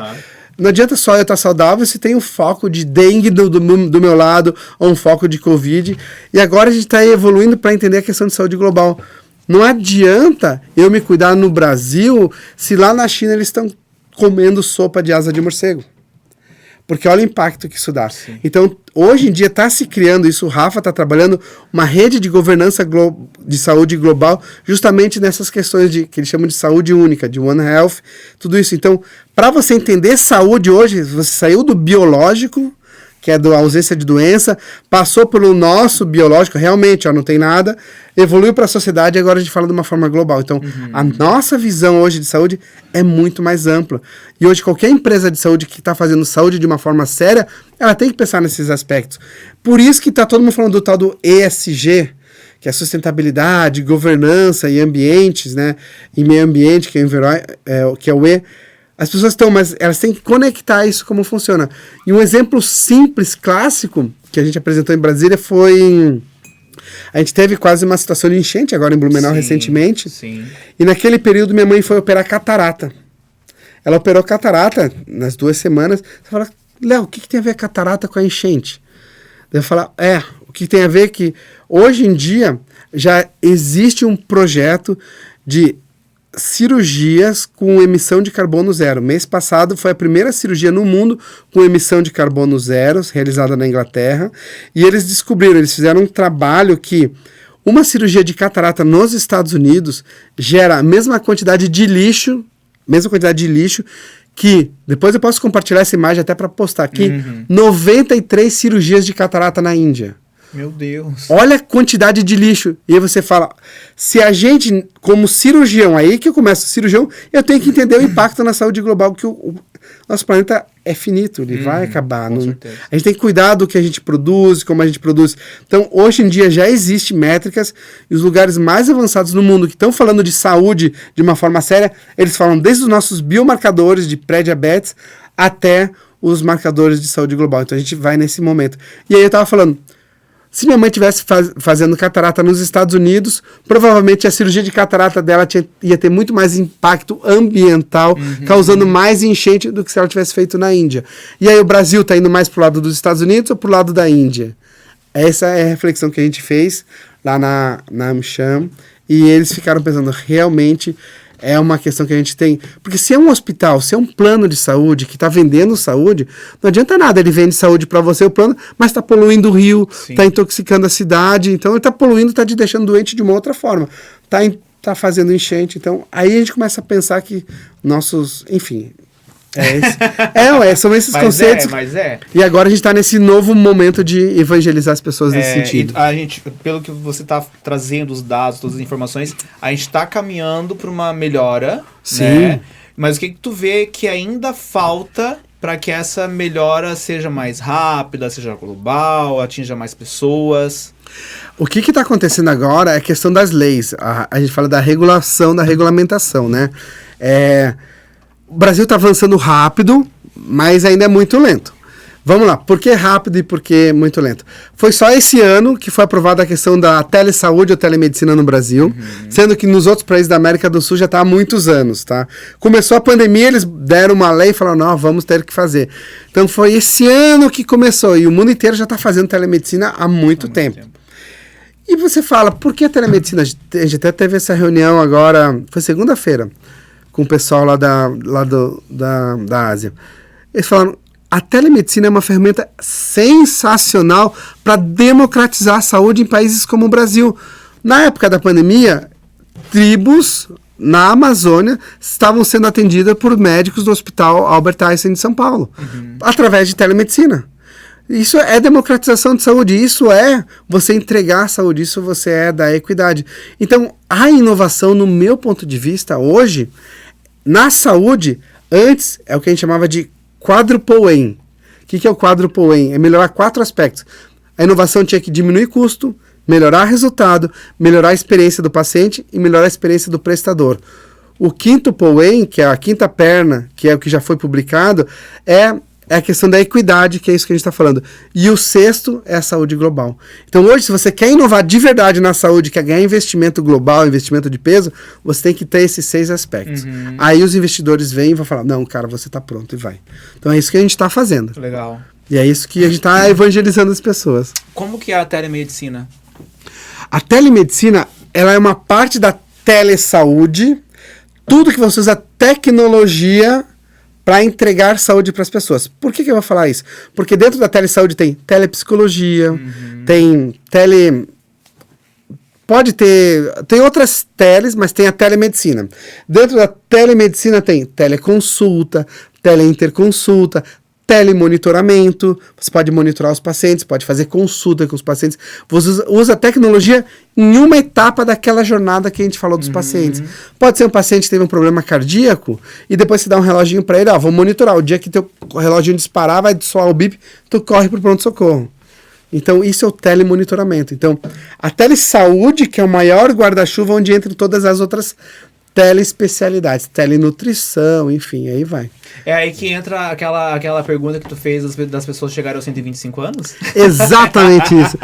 Não adianta só eu estar saudável se tem um foco de dengue do meu lado ou um foco de Covid. E agora a gente está evoluindo para entender a questão de saúde global. Não adianta eu me cuidar no Brasil se lá na China eles estão comendo sopa de asa de morcego. Porque olha o impacto que isso dá. Sim. Então, hoje em dia está se criando isso, o Rafa está trabalhando uma rede de governança de saúde global justamente nessas questões que eles chamam de saúde única, de One Health, tudo isso. Então, para você entender saúde hoje, você saiu do biológico, que é da ausência de doença, passou pelo nosso biológico, realmente, não tem nada, evoluiu para a sociedade e agora a gente fala de uma forma global. Então, a nossa visão hoje de saúde é muito mais ampla. E hoje qualquer empresa de saúde que está fazendo saúde de uma forma séria, ela tem que pensar nesses aspectos. Por isso que está todo mundo falando do tal do ESG, que é sustentabilidade, governança e ambientes, né? E meio ambiente, que é o E. As pessoas estão, mas elas têm que conectar isso como funciona. E um exemplo simples, clássico, que a gente apresentou em Brasília foi... A gente teve quase uma situação de enchente agora em Blumenau recentemente. Sim. E naquele período minha mãe foi operar catarata. Ela operou catarata nas 2 semanas. Você fala, Léo, o que tem a ver a catarata com a enchente? Eu falo, o que tem a ver é que hoje em dia já existe um projeto de cirurgias com emissão de carbono zero. Mês passado foi a primeira cirurgia no mundo com emissão de carbono zero, realizada na Inglaterra, e eles fizeram um trabalho que uma cirurgia de catarata nos Estados Unidos gera a mesma quantidade de lixo, que, depois eu posso compartilhar essa imagem até para postar aqui, 93 cirurgias de catarata na Índia. Meu Deus. Olha a quantidade de lixo. E aí você fala, se a gente, como cirurgião, aí que eu começo cirurgião, eu tenho que entender o impacto na saúde global, que o nosso planeta é finito, ele vai acabar. A gente tem que cuidar do que a gente produz, como a gente produz. Então, hoje em dia já existem métricas, e os lugares mais avançados no mundo que estão falando de saúde de uma forma séria, eles falam desde os nossos biomarcadores de pré-diabetes até os marcadores de saúde global. Então, a gente vai nesse momento. E aí eu estava falando, se minha mãe estivesse fazendo catarata nos Estados Unidos, provavelmente a cirurgia de catarata dela ia ter muito mais impacto ambiental, causando mais enchente do que se ela tivesse feito na Índia. E aí o Brasil está indo mais para o lado dos Estados Unidos ou para o lado da Índia? Essa é a reflexão que a gente fez lá na AmCham, e eles ficaram pensando, realmente é uma questão que a gente tem. Porque se é um hospital, se é um plano de saúde que está vendendo saúde, não adianta nada, ele vende saúde para você, o plano, mas está poluindo o rio, está intoxicando a cidade, então ele está poluindo, está te deixando doente de uma outra forma, está fazendo enchente. Então aí a gente começa a pensar que nossos, enfim... são esses conceitos. E agora a gente está nesse novo momento de evangelizar as pessoas nesse sentido. A gente, pelo que você está trazendo os dados, todas as informações, a gente está caminhando para uma melhora. Sim. Né? Mas o que tu vê que ainda falta para que essa melhora seja mais rápida, seja global, atinja mais pessoas? O que está acontecendo agora é a questão das leis. A gente fala da regulação, da regulamentação, né? O Brasil está avançando rápido, mas ainda é muito lento. Vamos lá, por que rápido e por que muito lento? Foi só esse ano que foi aprovada a questão da telesaúde ou telemedicina no Brasil, sendo que nos outros países da América do Sul já está há muitos anos, tá? Começou a pandemia, eles deram uma lei e falaram, não, vamos ter que fazer. Então foi esse ano que começou, e o mundo inteiro já está fazendo telemedicina há muito tempo. E você fala, por que a telemedicina? A gente até teve essa reunião agora, foi segunda-feira, com o pessoal lá da Ásia. Eles falaram, a telemedicina é uma ferramenta sensacional para democratizar a saúde em países como o Brasil. Na época da pandemia, tribos na Amazônia estavam sendo atendidas por médicos do Hospital Albert Einstein de São Paulo, através de telemedicina. Isso é democratização de saúde, isso é você entregar a saúde, isso você é da equidade. Então, a inovação, no meu ponto de vista, hoje, na saúde, antes é o que a gente chamava de quadruple aim. O que é o quadruple aim? É melhorar 4 aspectos. A inovação tinha que diminuir custo, melhorar resultado, melhorar a experiência do paciente e melhorar a experiência do prestador. O quintuple aim, que é a quinta perna, que é o que já foi publicado, é a questão da equidade, que é isso que a gente está falando. E o sexto é a saúde global. Então hoje, se você quer inovar de verdade na saúde, quer ganhar investimento global, investimento de peso, você tem que ter esses 6 aspectos. Aí os investidores vêm e vão falar, não, cara, você está pronto e vai. Então é isso que a gente está fazendo. Legal. E é isso que a gente está evangelizando as pessoas. Como que é a telemedicina? A telemedicina, ela é uma parte da telesaúde, tudo que você usa tecnologia para entregar saúde para as pessoas. Por que eu vou falar isso? Porque dentro da telesaúde tem telepsicologia, tem tem outras teles, mas tem a telemedicina. Dentro da telemedicina tem teleconsulta, teleinterconsulta, telemonitoramento, você pode monitorar os pacientes, pode fazer consulta com os pacientes, você usa a tecnologia em uma etapa daquela jornada que a gente falou dos pacientes. Pode ser um paciente que teve um problema cardíaco e depois você dá um reloginho para ele, vou monitorar, o dia que teu reloginho disparar, vai soar o bip, tu corre pro pronto-socorro. Então isso é o telemonitoramento. Então a telesaúde, que é o maior guarda-chuva onde entram todas as outras teleespecialidades, telenutrição, enfim, aí vai. É aí que entra aquela pergunta que tu fez das pessoas chegarem aos 125 anos? Exatamente isso.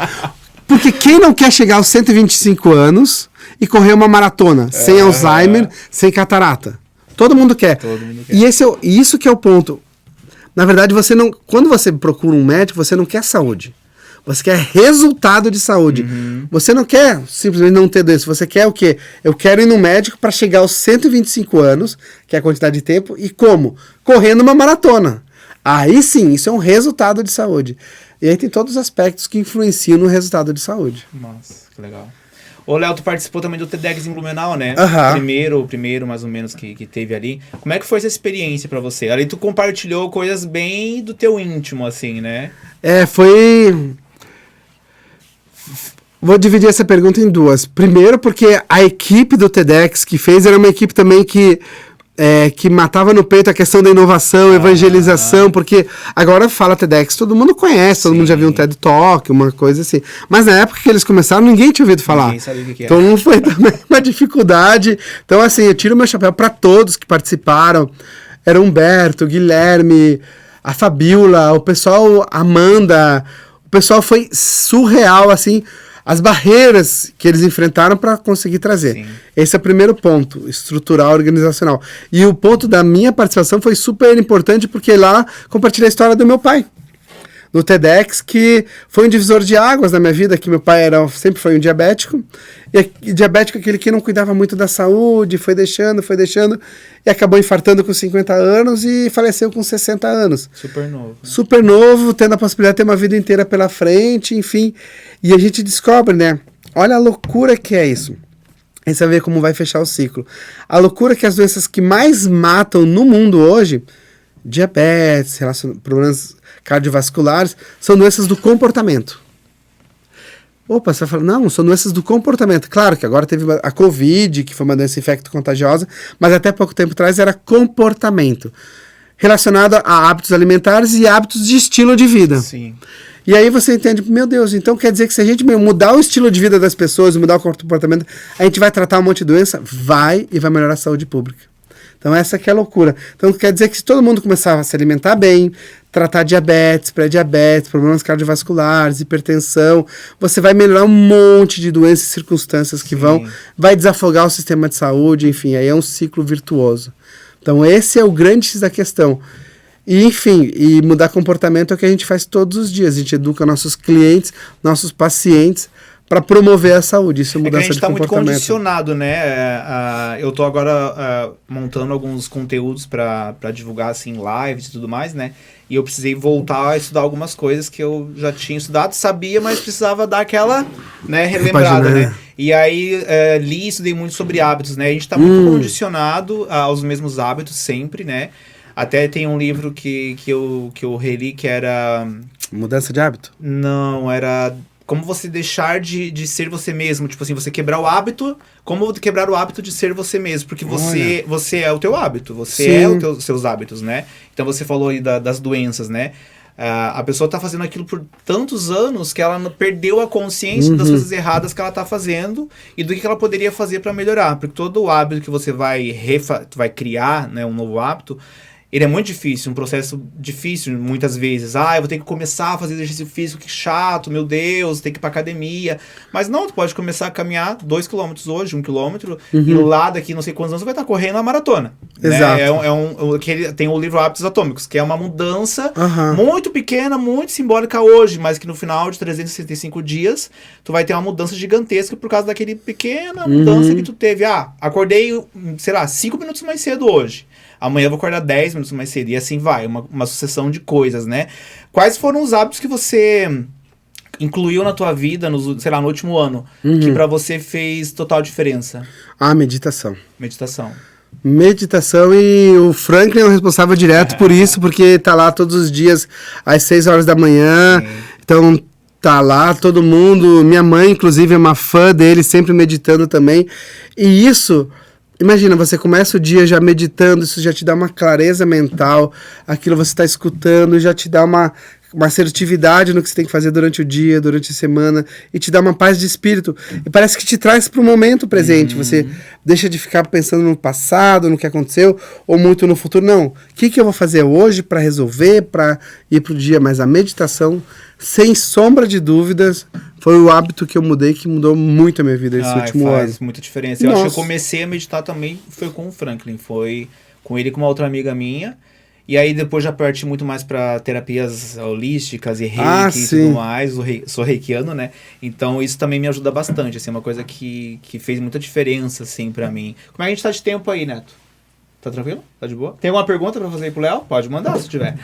Porque quem não quer chegar aos 125 anos e correr uma maratona, sem Alzheimer, sem catarata? Todo mundo quer. E isso que é o ponto. Na verdade, quando você procura um médico, você não quer saúde. Você quer resultado de saúde. Você não quer simplesmente não ter doença. Você quer o quê? Eu quero ir no médico para chegar aos 125 anos, que é a quantidade de tempo, e como? Correndo uma maratona. Aí sim, isso é um resultado de saúde. E aí tem todos os aspectos que influenciam no resultado de saúde. Nossa, que legal. Ô, Léo, tu participou também do TEDx em Blumenau, né? O primeiro, mais ou menos, que teve ali. Como é que foi essa experiência pra você? Ali tu compartilhou coisas bem do teu íntimo, assim, né? Vou dividir essa pergunta em duas. Primeiro, porque a equipe do TEDx que fez era uma equipe também que matava no peito a questão da inovação, evangelização, porque agora fala TEDx, todo mundo conhece, todo mundo já viu um TED Talk, uma coisa assim. Mas na época que eles começaram, ninguém tinha ouvido falar. Ninguém sabia o que era. Então não foi também uma dificuldade. Então assim, eu tiro meu chapéu para todos que participaram. Era o Humberto, o Guilherme, a Fabiola, o pessoal, a Amanda. O pessoal foi surreal, assim, as barreiras que eles enfrentaram para conseguir trazer. Sim. Esse é o primeiro ponto, estrutural, organizacional. E o ponto da minha participação foi super importante, porque lá compartilhei a história do meu pai, no TEDx, que foi um divisor de águas na minha vida, que meu pai sempre foi um diabético, e diabético é aquele que não cuidava muito da saúde, foi deixando, e acabou infartando com 50 anos e faleceu com 60 anos. Super novo. Super novo, tendo a possibilidade de ter uma vida inteira pela frente, enfim. E a gente descobre, né? Olha a loucura que é isso. Aí você vai ver como vai fechar o ciclo. A loucura que as doenças que mais matam no mundo hoje, diabetes, problemas cardiovasculares, são doenças do comportamento. Opa, você vai falar, não, são doenças do comportamento. Claro que agora teve a Covid, que foi uma doença infecto-contagiosa, mas até pouco tempo atrás era comportamento, relacionado a hábitos alimentares e hábitos de estilo de vida. Sim. E aí você entende, meu Deus, então quer dizer que se a gente mudar o estilo de vida das pessoas, mudar o comportamento, a gente vai tratar um monte de doença? Vai, e vai melhorar a saúde pública. Então essa que é a loucura. Então quer dizer que se todo mundo começar a se alimentar bem, tratar diabetes, pré-diabetes, problemas cardiovasculares, hipertensão, você vai melhorar um monte de doenças e circunstâncias que vai desafogar o sistema de saúde, enfim, aí é um ciclo virtuoso. Então esse é o grande X da questão. E enfim, e mudar comportamento é o que a gente faz todos os dias. A gente educa nossos clientes, nossos pacientes, para promover a saúde. Isso é mudança que a gente tá muito comportamento. condicionado, né? Eu tô agora montando alguns conteúdos para divulgar, assim, lives e tudo mais, né? E eu precisei voltar a estudar algumas coisas que eu já tinha estudado, sabia, mas precisava dar aquela, né, relembrada, né? E aí, li e estudei muito sobre hábitos, né? A gente tá muito condicionado aos mesmos hábitos sempre, né? Até tem um livro que eu reli que era... Mudança de hábito? Não, era... Como você deixar de ser você mesmo. Tipo assim, você quebrar o hábito. Como quebrar o hábito de ser você mesmo. Porque você é o teu hábito. Você é os seus hábitos, né? Então você falou aí das doenças, né? A pessoa tá fazendo aquilo por tantos anos que ela perdeu a consciência das coisas erradas que ela tá fazendo e do que ela poderia fazer para melhorar. Porque todo o hábito que você vai criar, né, um novo hábito, ele é muito difícil, um processo difícil muitas vezes. Eu vou ter que começar a fazer exercício físico, que chato, meu Deus, tem que ir pra academia. Mas não, tu pode começar a caminhar 2 km hoje, 1 km, e lá daqui não sei quantos anos você vai estar correndo a maratona. Exato. Né? Tem o livro Hábitos Atômicos, que é uma mudança muito pequena, muito simbólica hoje, mas que no final de 365 dias, tu vai ter uma mudança gigantesca por causa daquele pequena mudança que tu teve. Acordei, sei lá, 5 minutos mais cedo hoje. Amanhã eu vou acordar 10 minutos mais cedo. E assim vai, uma sucessão de coisas, né? Quais foram os hábitos que você incluiu na tua vida, no último ano, que pra você fez total diferença? Meditação. Meditação, e o Franklin é o responsável direto por isso, porque tá lá todos os dias às 6 horas da manhã. Então tá lá todo mundo. Minha mãe, inclusive, é uma fã dele, sempre meditando também. E isso... Imagina, você começa o dia já meditando, isso já te dá uma clareza mental, aquilo você está escutando, já te dá uma assertividade no que você tem que fazer durante o dia, durante a semana, e te dá uma paz de espírito. E parece que te traz para o momento presente. Você deixa de ficar pensando no passado, no que aconteceu, ou muito no futuro. Não, o que eu vou fazer hoje para resolver, para ir para o dia? Mas a meditação, sem sombra de dúvidas, foi o hábito que eu mudei, que mudou muito a minha vida esse último ano. Faz muita diferença. Eu acho que eu comecei a meditar também, foi com o Franklin, foi com ele e com uma outra amiga minha. E aí depois já parti muito mais para terapias holísticas e reiki e tudo mais. Sou reikiano, né? Então isso também me ajuda bastante, assim, uma coisa que fez muita diferença, assim, para mim. Como é que a gente tá de tempo aí, Neto? Tá tranquilo? Tá de boa? Tem alguma pergunta pra fazer aí pro Léo? Pode mandar, se tiver.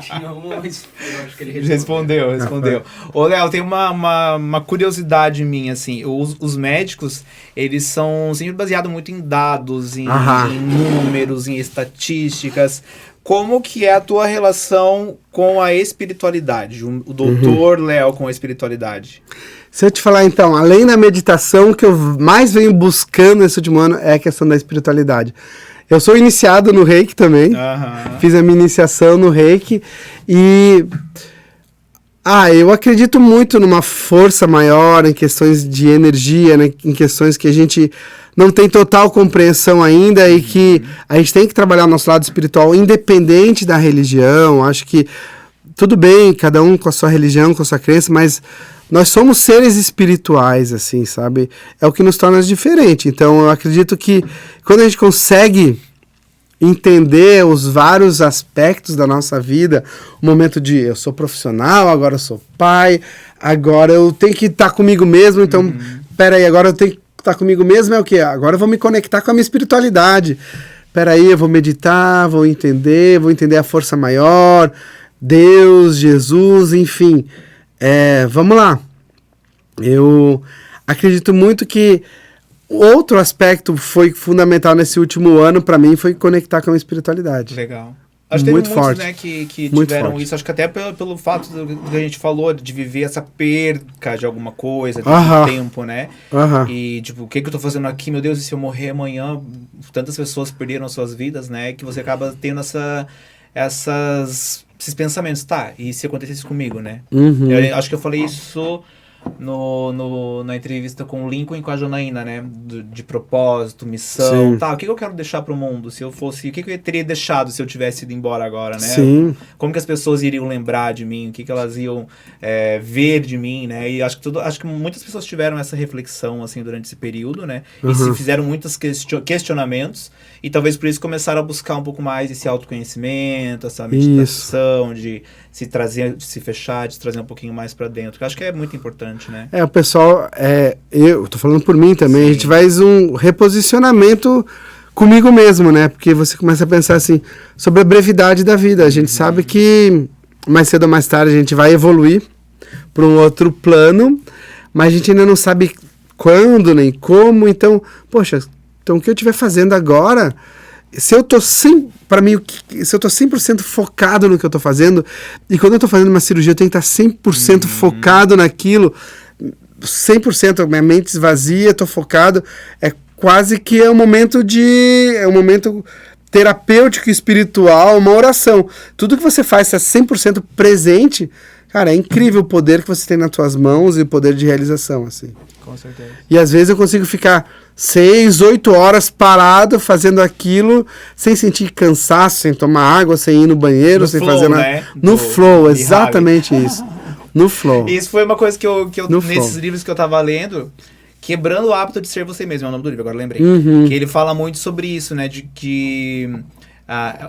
Tinha alguma, mas eu acho que ele respondeu. Ô, Léo, tem uma curiosidade minha, assim. Os médicos, eles são sempre baseados muito em dados, em números, em estatísticas. Como que é a tua relação com a espiritualidade? O doutor Léo com a espiritualidade? Se eu te falar, então, além da meditação, o que eu mais venho buscando nesse último ano é a questão da espiritualidade. Eu sou iniciado no Reiki também, fiz a minha iniciação no Reiki e... eu acredito muito numa força maior em questões de energia, né, em questões que a gente não tem total compreensão ainda e que a gente tem que trabalhar o nosso lado espiritual independente da religião. Acho que tudo bem, cada um com a sua religião, com a sua crença, mas nós somos seres espirituais, assim, sabe? É o que nos torna diferente. Então, eu acredito que quando a gente consegue entender os vários aspectos da nossa vida, o momento de eu sou profissional, agora eu sou pai, agora eu tenho que estar comigo mesmo, então, peraí, agora eu tenho que estar comigo mesmo é o quê? Agora eu vou me conectar com a minha espiritualidade. Peraí, eu vou meditar, vou entender a força maior, Deus, Jesus, enfim. Vamos lá. Eu acredito muito que outro aspecto foi fundamental nesse último ano para mim foi conectar com a espiritualidade. Legal. Acho que muito teve muitos, forte. Né, que muito tiveram forte. isso. Acho que até pelo fato do que a gente falou, de viver essa perca de alguma coisa, de tempo, né? E, tipo, o que eu tô fazendo aqui? Meu Deus, e se eu morrer amanhã? Tantas pessoas perderam suas vidas, né? Que você acaba tendo esses pensamentos. Tá, e se acontecesse comigo, né? Eu acho que eu falei isso na entrevista com o Lincoln e com a Janaína, né? De propósito, missão, tá? O que eu quero deixar pro mundo? Se eu fosse... O que eu teria deixado se eu tivesse ido embora agora, né? Sim. Como que as pessoas iriam lembrar de mim? O que elas iam ver de mim, né? E acho que muitas pessoas tiveram essa reflexão, assim, durante esse período, né? E se fizeram muitos questionamentos e talvez por isso começaram a buscar um pouco mais esse autoconhecimento, essa meditação, de se trazer, de se fechar, de se trazer um pouquinho mais pra dentro. Que eu acho que é muito importante. importante, né? O pessoal, eu tô falando por mim também, sim. A gente faz um reposicionamento comigo mesmo, né? Porque você começa a pensar assim, sobre a brevidade da vida. A gente sabe que mais cedo ou mais tarde a gente vai evoluir para um outro plano, mas a gente ainda não sabe quando nem como. Então, poxa, o que eu estiver fazendo agora, se eu tô 100% focado no que eu tô fazendo, e quando eu tô fazendo uma cirurgia eu tenho que estar 100% focado naquilo, 100%, minha mente esvazia, tô focado, quase que é um momento terapêutico, espiritual, uma oração. Tudo que você faz, se é 100% presente, cara, é incrível o poder que você tem nas suas mãos e o poder de realização, assim. Com certeza. E às vezes eu consigo ficar 6, 8 horas parado fazendo aquilo, sem sentir cansaço, sem tomar água, sem ir no banheiro, no sem flow, fazer nada. Né? No flow, exatamente isso. No flow. Isso foi uma coisa que eu nesses livros que eu tava lendo, Quebrando o Hábito de Ser Você Mesmo, é o nome do livro, agora lembrei. Que ele fala muito sobre isso, né? De que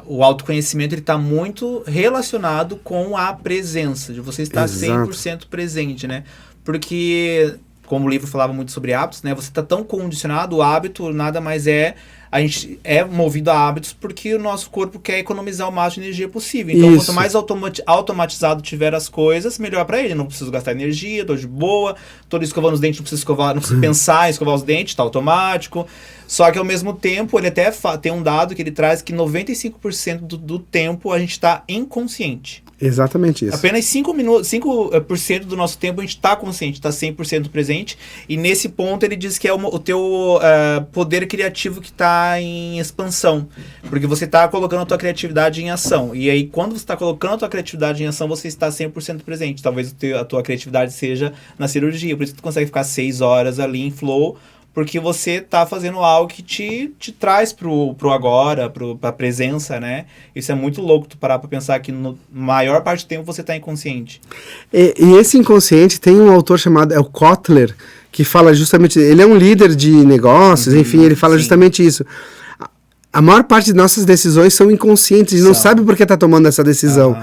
o autoconhecimento ele tá muito relacionado com a presença, de você estar 100% presente, né? Porque, como o livro falava muito sobre hábitos, né? Você tá tão condicionado, o hábito nada mais a gente é movido a hábitos porque o nosso corpo quer economizar o máximo de energia possível. Então, quanto mais automatizado tiver as coisas, melhor para ele. Não preciso gastar energia, tô de boa. Tô escovando os dentes, não preciso pensar em escovar os dentes, tá automático. Só que, ao mesmo tempo, ele até tem um dado que ele traz que 95% do tempo a gente tá inconsciente. Exatamente isso. Apenas 5% do nosso tempo a gente está consciente, está 100% presente. E nesse ponto ele diz que é o teu poder criativo que está em expansão. Porque você está colocando a tua criatividade em ação. E aí, quando você está colocando a tua criatividade em ação, você está 100% presente. Talvez a tua criatividade seja na cirurgia. Por isso que tu consegue ficar 6 horas ali em flow, porque você tá fazendo algo que te traz pro agora, pra presença, né? Isso é muito louco, tu parar pra pensar que na maior parte do tempo você tá inconsciente. E esse inconsciente tem um autor chamado o Kotler, que fala justamente, ele é um líder de negócios, enfim, ele fala justamente isso. A maior parte de nossas decisões são inconscientes, a gente não sabe por que tá tomando essa decisão.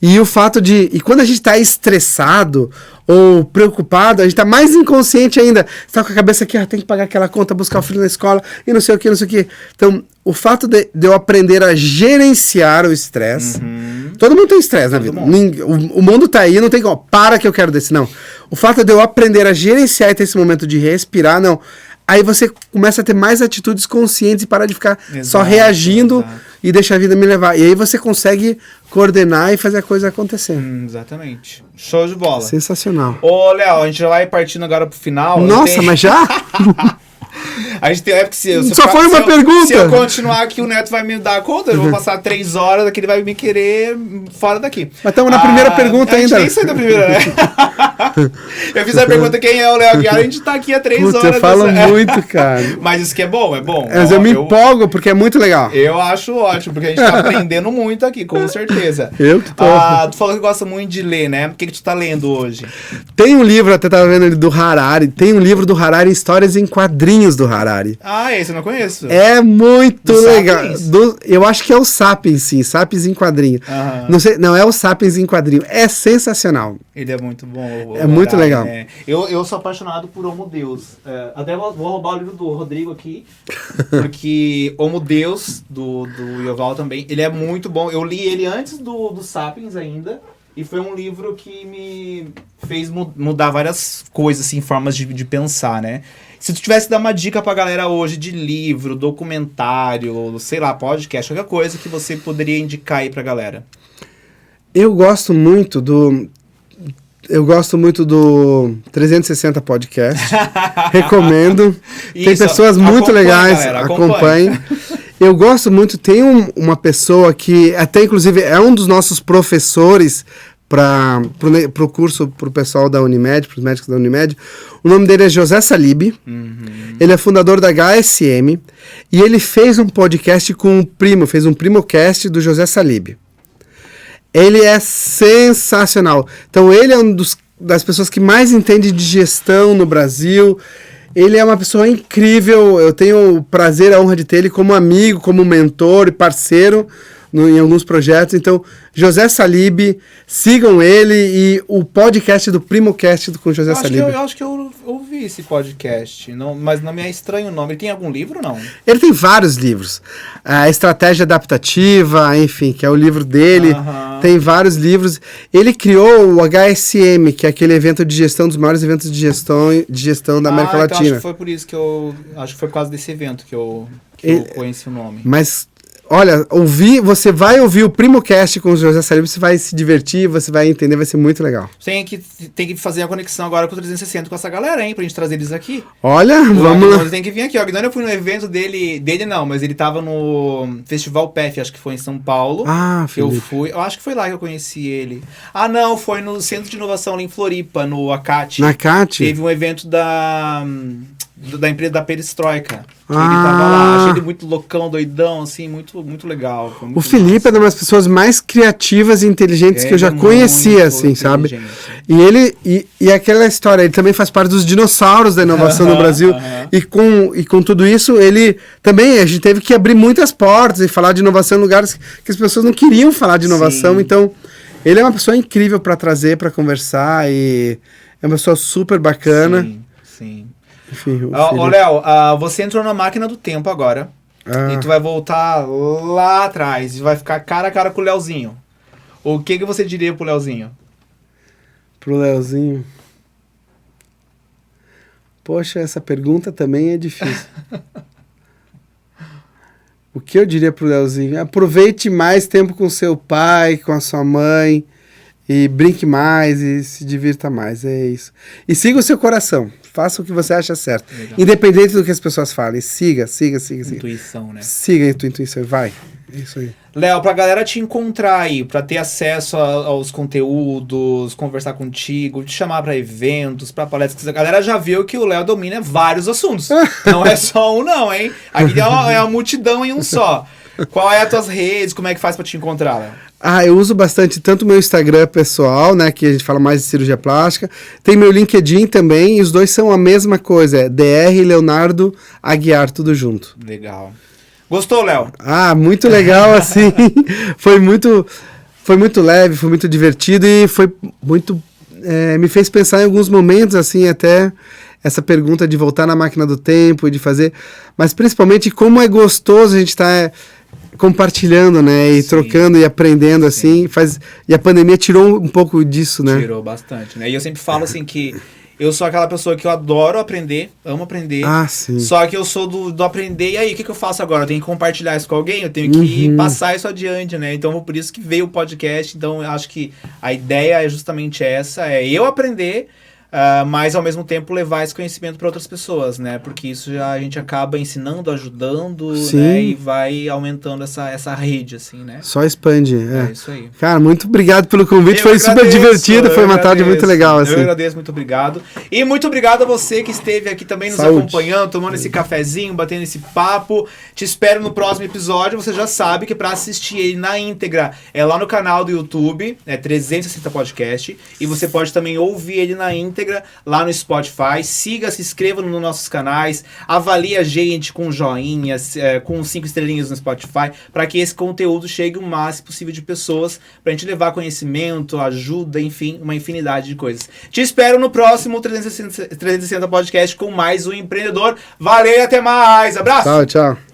E o fato e quando a gente tá estressado ou preocupado, a gente tá mais inconsciente ainda. Você tá com a cabeça aqui, tem que pagar aquela conta, buscar o filho na escola, e não sei o que, não sei o que. Então, o fato de eu aprender a gerenciar o estresse, todo mundo tem estresse na vida. O mundo tá aí, não tem como, para que eu quero desse, não. O fato de eu aprender a gerenciar e ter esse momento de respirar, não. Aí você começa a ter mais atitudes conscientes e parar de ficar só reagindo e deixar a vida me levar. E aí você consegue coordenar e fazer a coisa acontecer. Exatamente. Show de bola. Sensacional. Ô, Léo, a gente já vai partindo agora pro final. Nossa, mas já? A gente tem porque foi uma pergunta. Se eu continuar aqui, o Neto vai me dar conta. Eu vou passar 3 horas aqui, ele vai me querer fora daqui. Mas estamos na primeira pergunta ainda. A gente nem saiu da primeira, né? Eu fiz a pergunta quem é o Léo Aguiar, a gente tá aqui há 3 horas. Você fala muito, cara. Mas isso que é bom, é bom. Mas eu me empolgo porque é muito legal. Eu acho ótimo, porque a gente tá aprendendo muito aqui, com certeza. Eu que tô. Tu falou que gosta muito de ler, né? O que tu tá lendo hoje? Tem um livro, até tava vendo ele, do Harari. Tem um livro do Harari, Histórias em Quadrinhos do Harari. Ah, esse eu não conheço. É muito legal. Eu acho que é o Sapiens, sim. Sapiens em quadrinho. Não sei, não, é o Sapiens em quadrinho. É sensacional. Ele é muito bom. É muito legal. É. Eu sou apaixonado por Homo Deus. Até vou roubar o livro do Rodrigo aqui, porque Homo Deus, do Yuval também, ele é muito bom. Eu li ele antes do Sapiens ainda, e foi um livro que me fez mudar várias coisas, assim, formas de pensar, né? Se tu tivesse que dar uma dica pra galera hoje de livro, documentário, sei lá, podcast, qualquer coisa que você poderia indicar aí pra galera. Eu gosto muito do 360 Podcast. Recomendo. Tem pessoas muito legais. Acompanhem. Eu gosto muito. Tem uma pessoa que até inclusive é um dos nossos professores para o curso, para o pessoal da Unimed, para os médicos da Unimed. O nome dele é José Salib. Ele é fundador da HSM e ele fez um podcast com fez um primocast do José Salib. Ele é sensacional. Então ele é das pessoas que mais entende de gestão no Brasil. Ele é uma pessoa incrível. Eu tenho o prazer, a honra de ter ele como amigo, como mentor e parceiro. em alguns projetos. Então, José Salib, sigam ele e o podcast do PrimoCast com José Salib. Eu acho que eu ouvi esse podcast, mas não me é estranho o nome. Ele tem algum livro ou não? Ele tem vários livros. A Estratégia Adaptativa, enfim, que é o livro dele. Tem vários livros. Ele criou o HSM, que é aquele evento de gestão, dos maiores eventos de gestão da América Latina. Acho que foi por isso que acho que foi por causa desse evento que eu conheci o nome. Mas, olha, você vai ouvir o PrimoCast com o José Salib, você vai se divertir, você vai entender, vai ser muito legal. Tem que fazer a conexão agora com o 360 com essa galera, hein, pra gente trazer eles aqui. Olha, vamos lá. Tem que vir aqui, ó. Eu fui no evento dele não, mas ele tava no Festival PEF, acho que foi em São Paulo. Eu acho que foi lá que eu conheci ele. Não, foi no Centro de Inovação ali em Floripa, no ACAT. Na ACAT? Teve um evento da empresa da Perestroika. Ele tava lá, achei ele muito loucão, doidão, assim, muito, muito legal. O Felipe é uma das pessoas mais criativas e inteligentes que eu já conhecia, assim, sabe? E ele, e aquela história, ele também faz parte dos dinossauros da inovação no Brasil, e com tudo isso, ele também, a gente teve que abrir muitas portas e falar de inovação em lugares que as pessoas não queriam falar de inovação, então, ele é uma pessoa incrível para trazer, para conversar, e é uma pessoa super bacana. Sim. Enfim, Léo, você entrou na máquina do tempo agora. E tu vai voltar lá atrás e vai ficar cara a cara com o Leozinho. O que você diria pro Leozinho? Pro Leozinho? Poxa, essa pergunta também é difícil. O que eu diria pro Leozinho? Aproveite mais tempo com seu pai, com a sua mãe. E brinque mais e se divirta mais, é isso. E siga o seu coração, faça o que você acha certo. Legal. Independente do que as pessoas falem, siga. Intuição, né? Siga a tua intuição, vai. É isso aí. Léo, pra galera te encontrar aí, pra ter acesso aos conteúdos, conversar contigo, te chamar pra eventos, pra palestras, a galera já viu que o Léo domina vários assuntos. Não é só um não, hein? Aqui é uma multidão em um só. Qual é as tuas redes? Como é que faz pra te encontrar, Léo? Eu uso bastante tanto o meu Instagram pessoal, né, que a gente fala mais de cirurgia plástica, tem meu LinkedIn também, e os dois são a mesma coisa, é DR Leonardo Aguiar, tudo junto. Legal. Gostou, Léo? Muito legal, assim, foi muito leve, foi muito divertido e foi muito, me fez pensar em alguns momentos, assim, até essa pergunta de voltar na máquina do tempo e de fazer, mas principalmente como é gostoso a gente estar compartilhando, né, e trocando e aprendendo, assim, e a pandemia tirou um pouco disso, né? Tirou bastante, né, e eu sempre falo, assim, que eu sou aquela pessoa que eu adoro aprender, amo aprender, sim. Só que eu sou do aprender, e aí, o que eu faço agora? Eu tenho que compartilhar isso com alguém, eu tenho que passar isso adiante, né, então por isso que veio o podcast, então eu acho que a ideia é justamente essa, é eu aprender, mas ao mesmo tempo levar esse conhecimento para outras pessoas, né? Porque isso já a gente acaba ensinando, ajudando, né? E vai aumentando essa rede, assim, né? Só expande. É isso aí. Cara, muito obrigado pelo convite, foi super divertido, foi uma tarde muito legal, assim. Eu agradeço, muito obrigado. E muito obrigado a você que esteve aqui também nos acompanhando, tomando esse cafezinho, batendo esse papo. Te espero no próximo episódio. Você já sabe que para assistir ele na íntegra é lá no canal do YouTube, 360 Podcast, e você pode também ouvir ele na íntegra lá no Spotify. Siga, se inscreva nos nossos canais, avalie a gente com joinhas, com 5 estrelinhas no Spotify, para que esse conteúdo chegue o máximo possível de pessoas, pra gente levar conhecimento, ajuda, enfim, uma infinidade de coisas. Te espero no próximo 360 Podcast com mais um empreendedor. Valeu e até mais. Abraço! Tchau.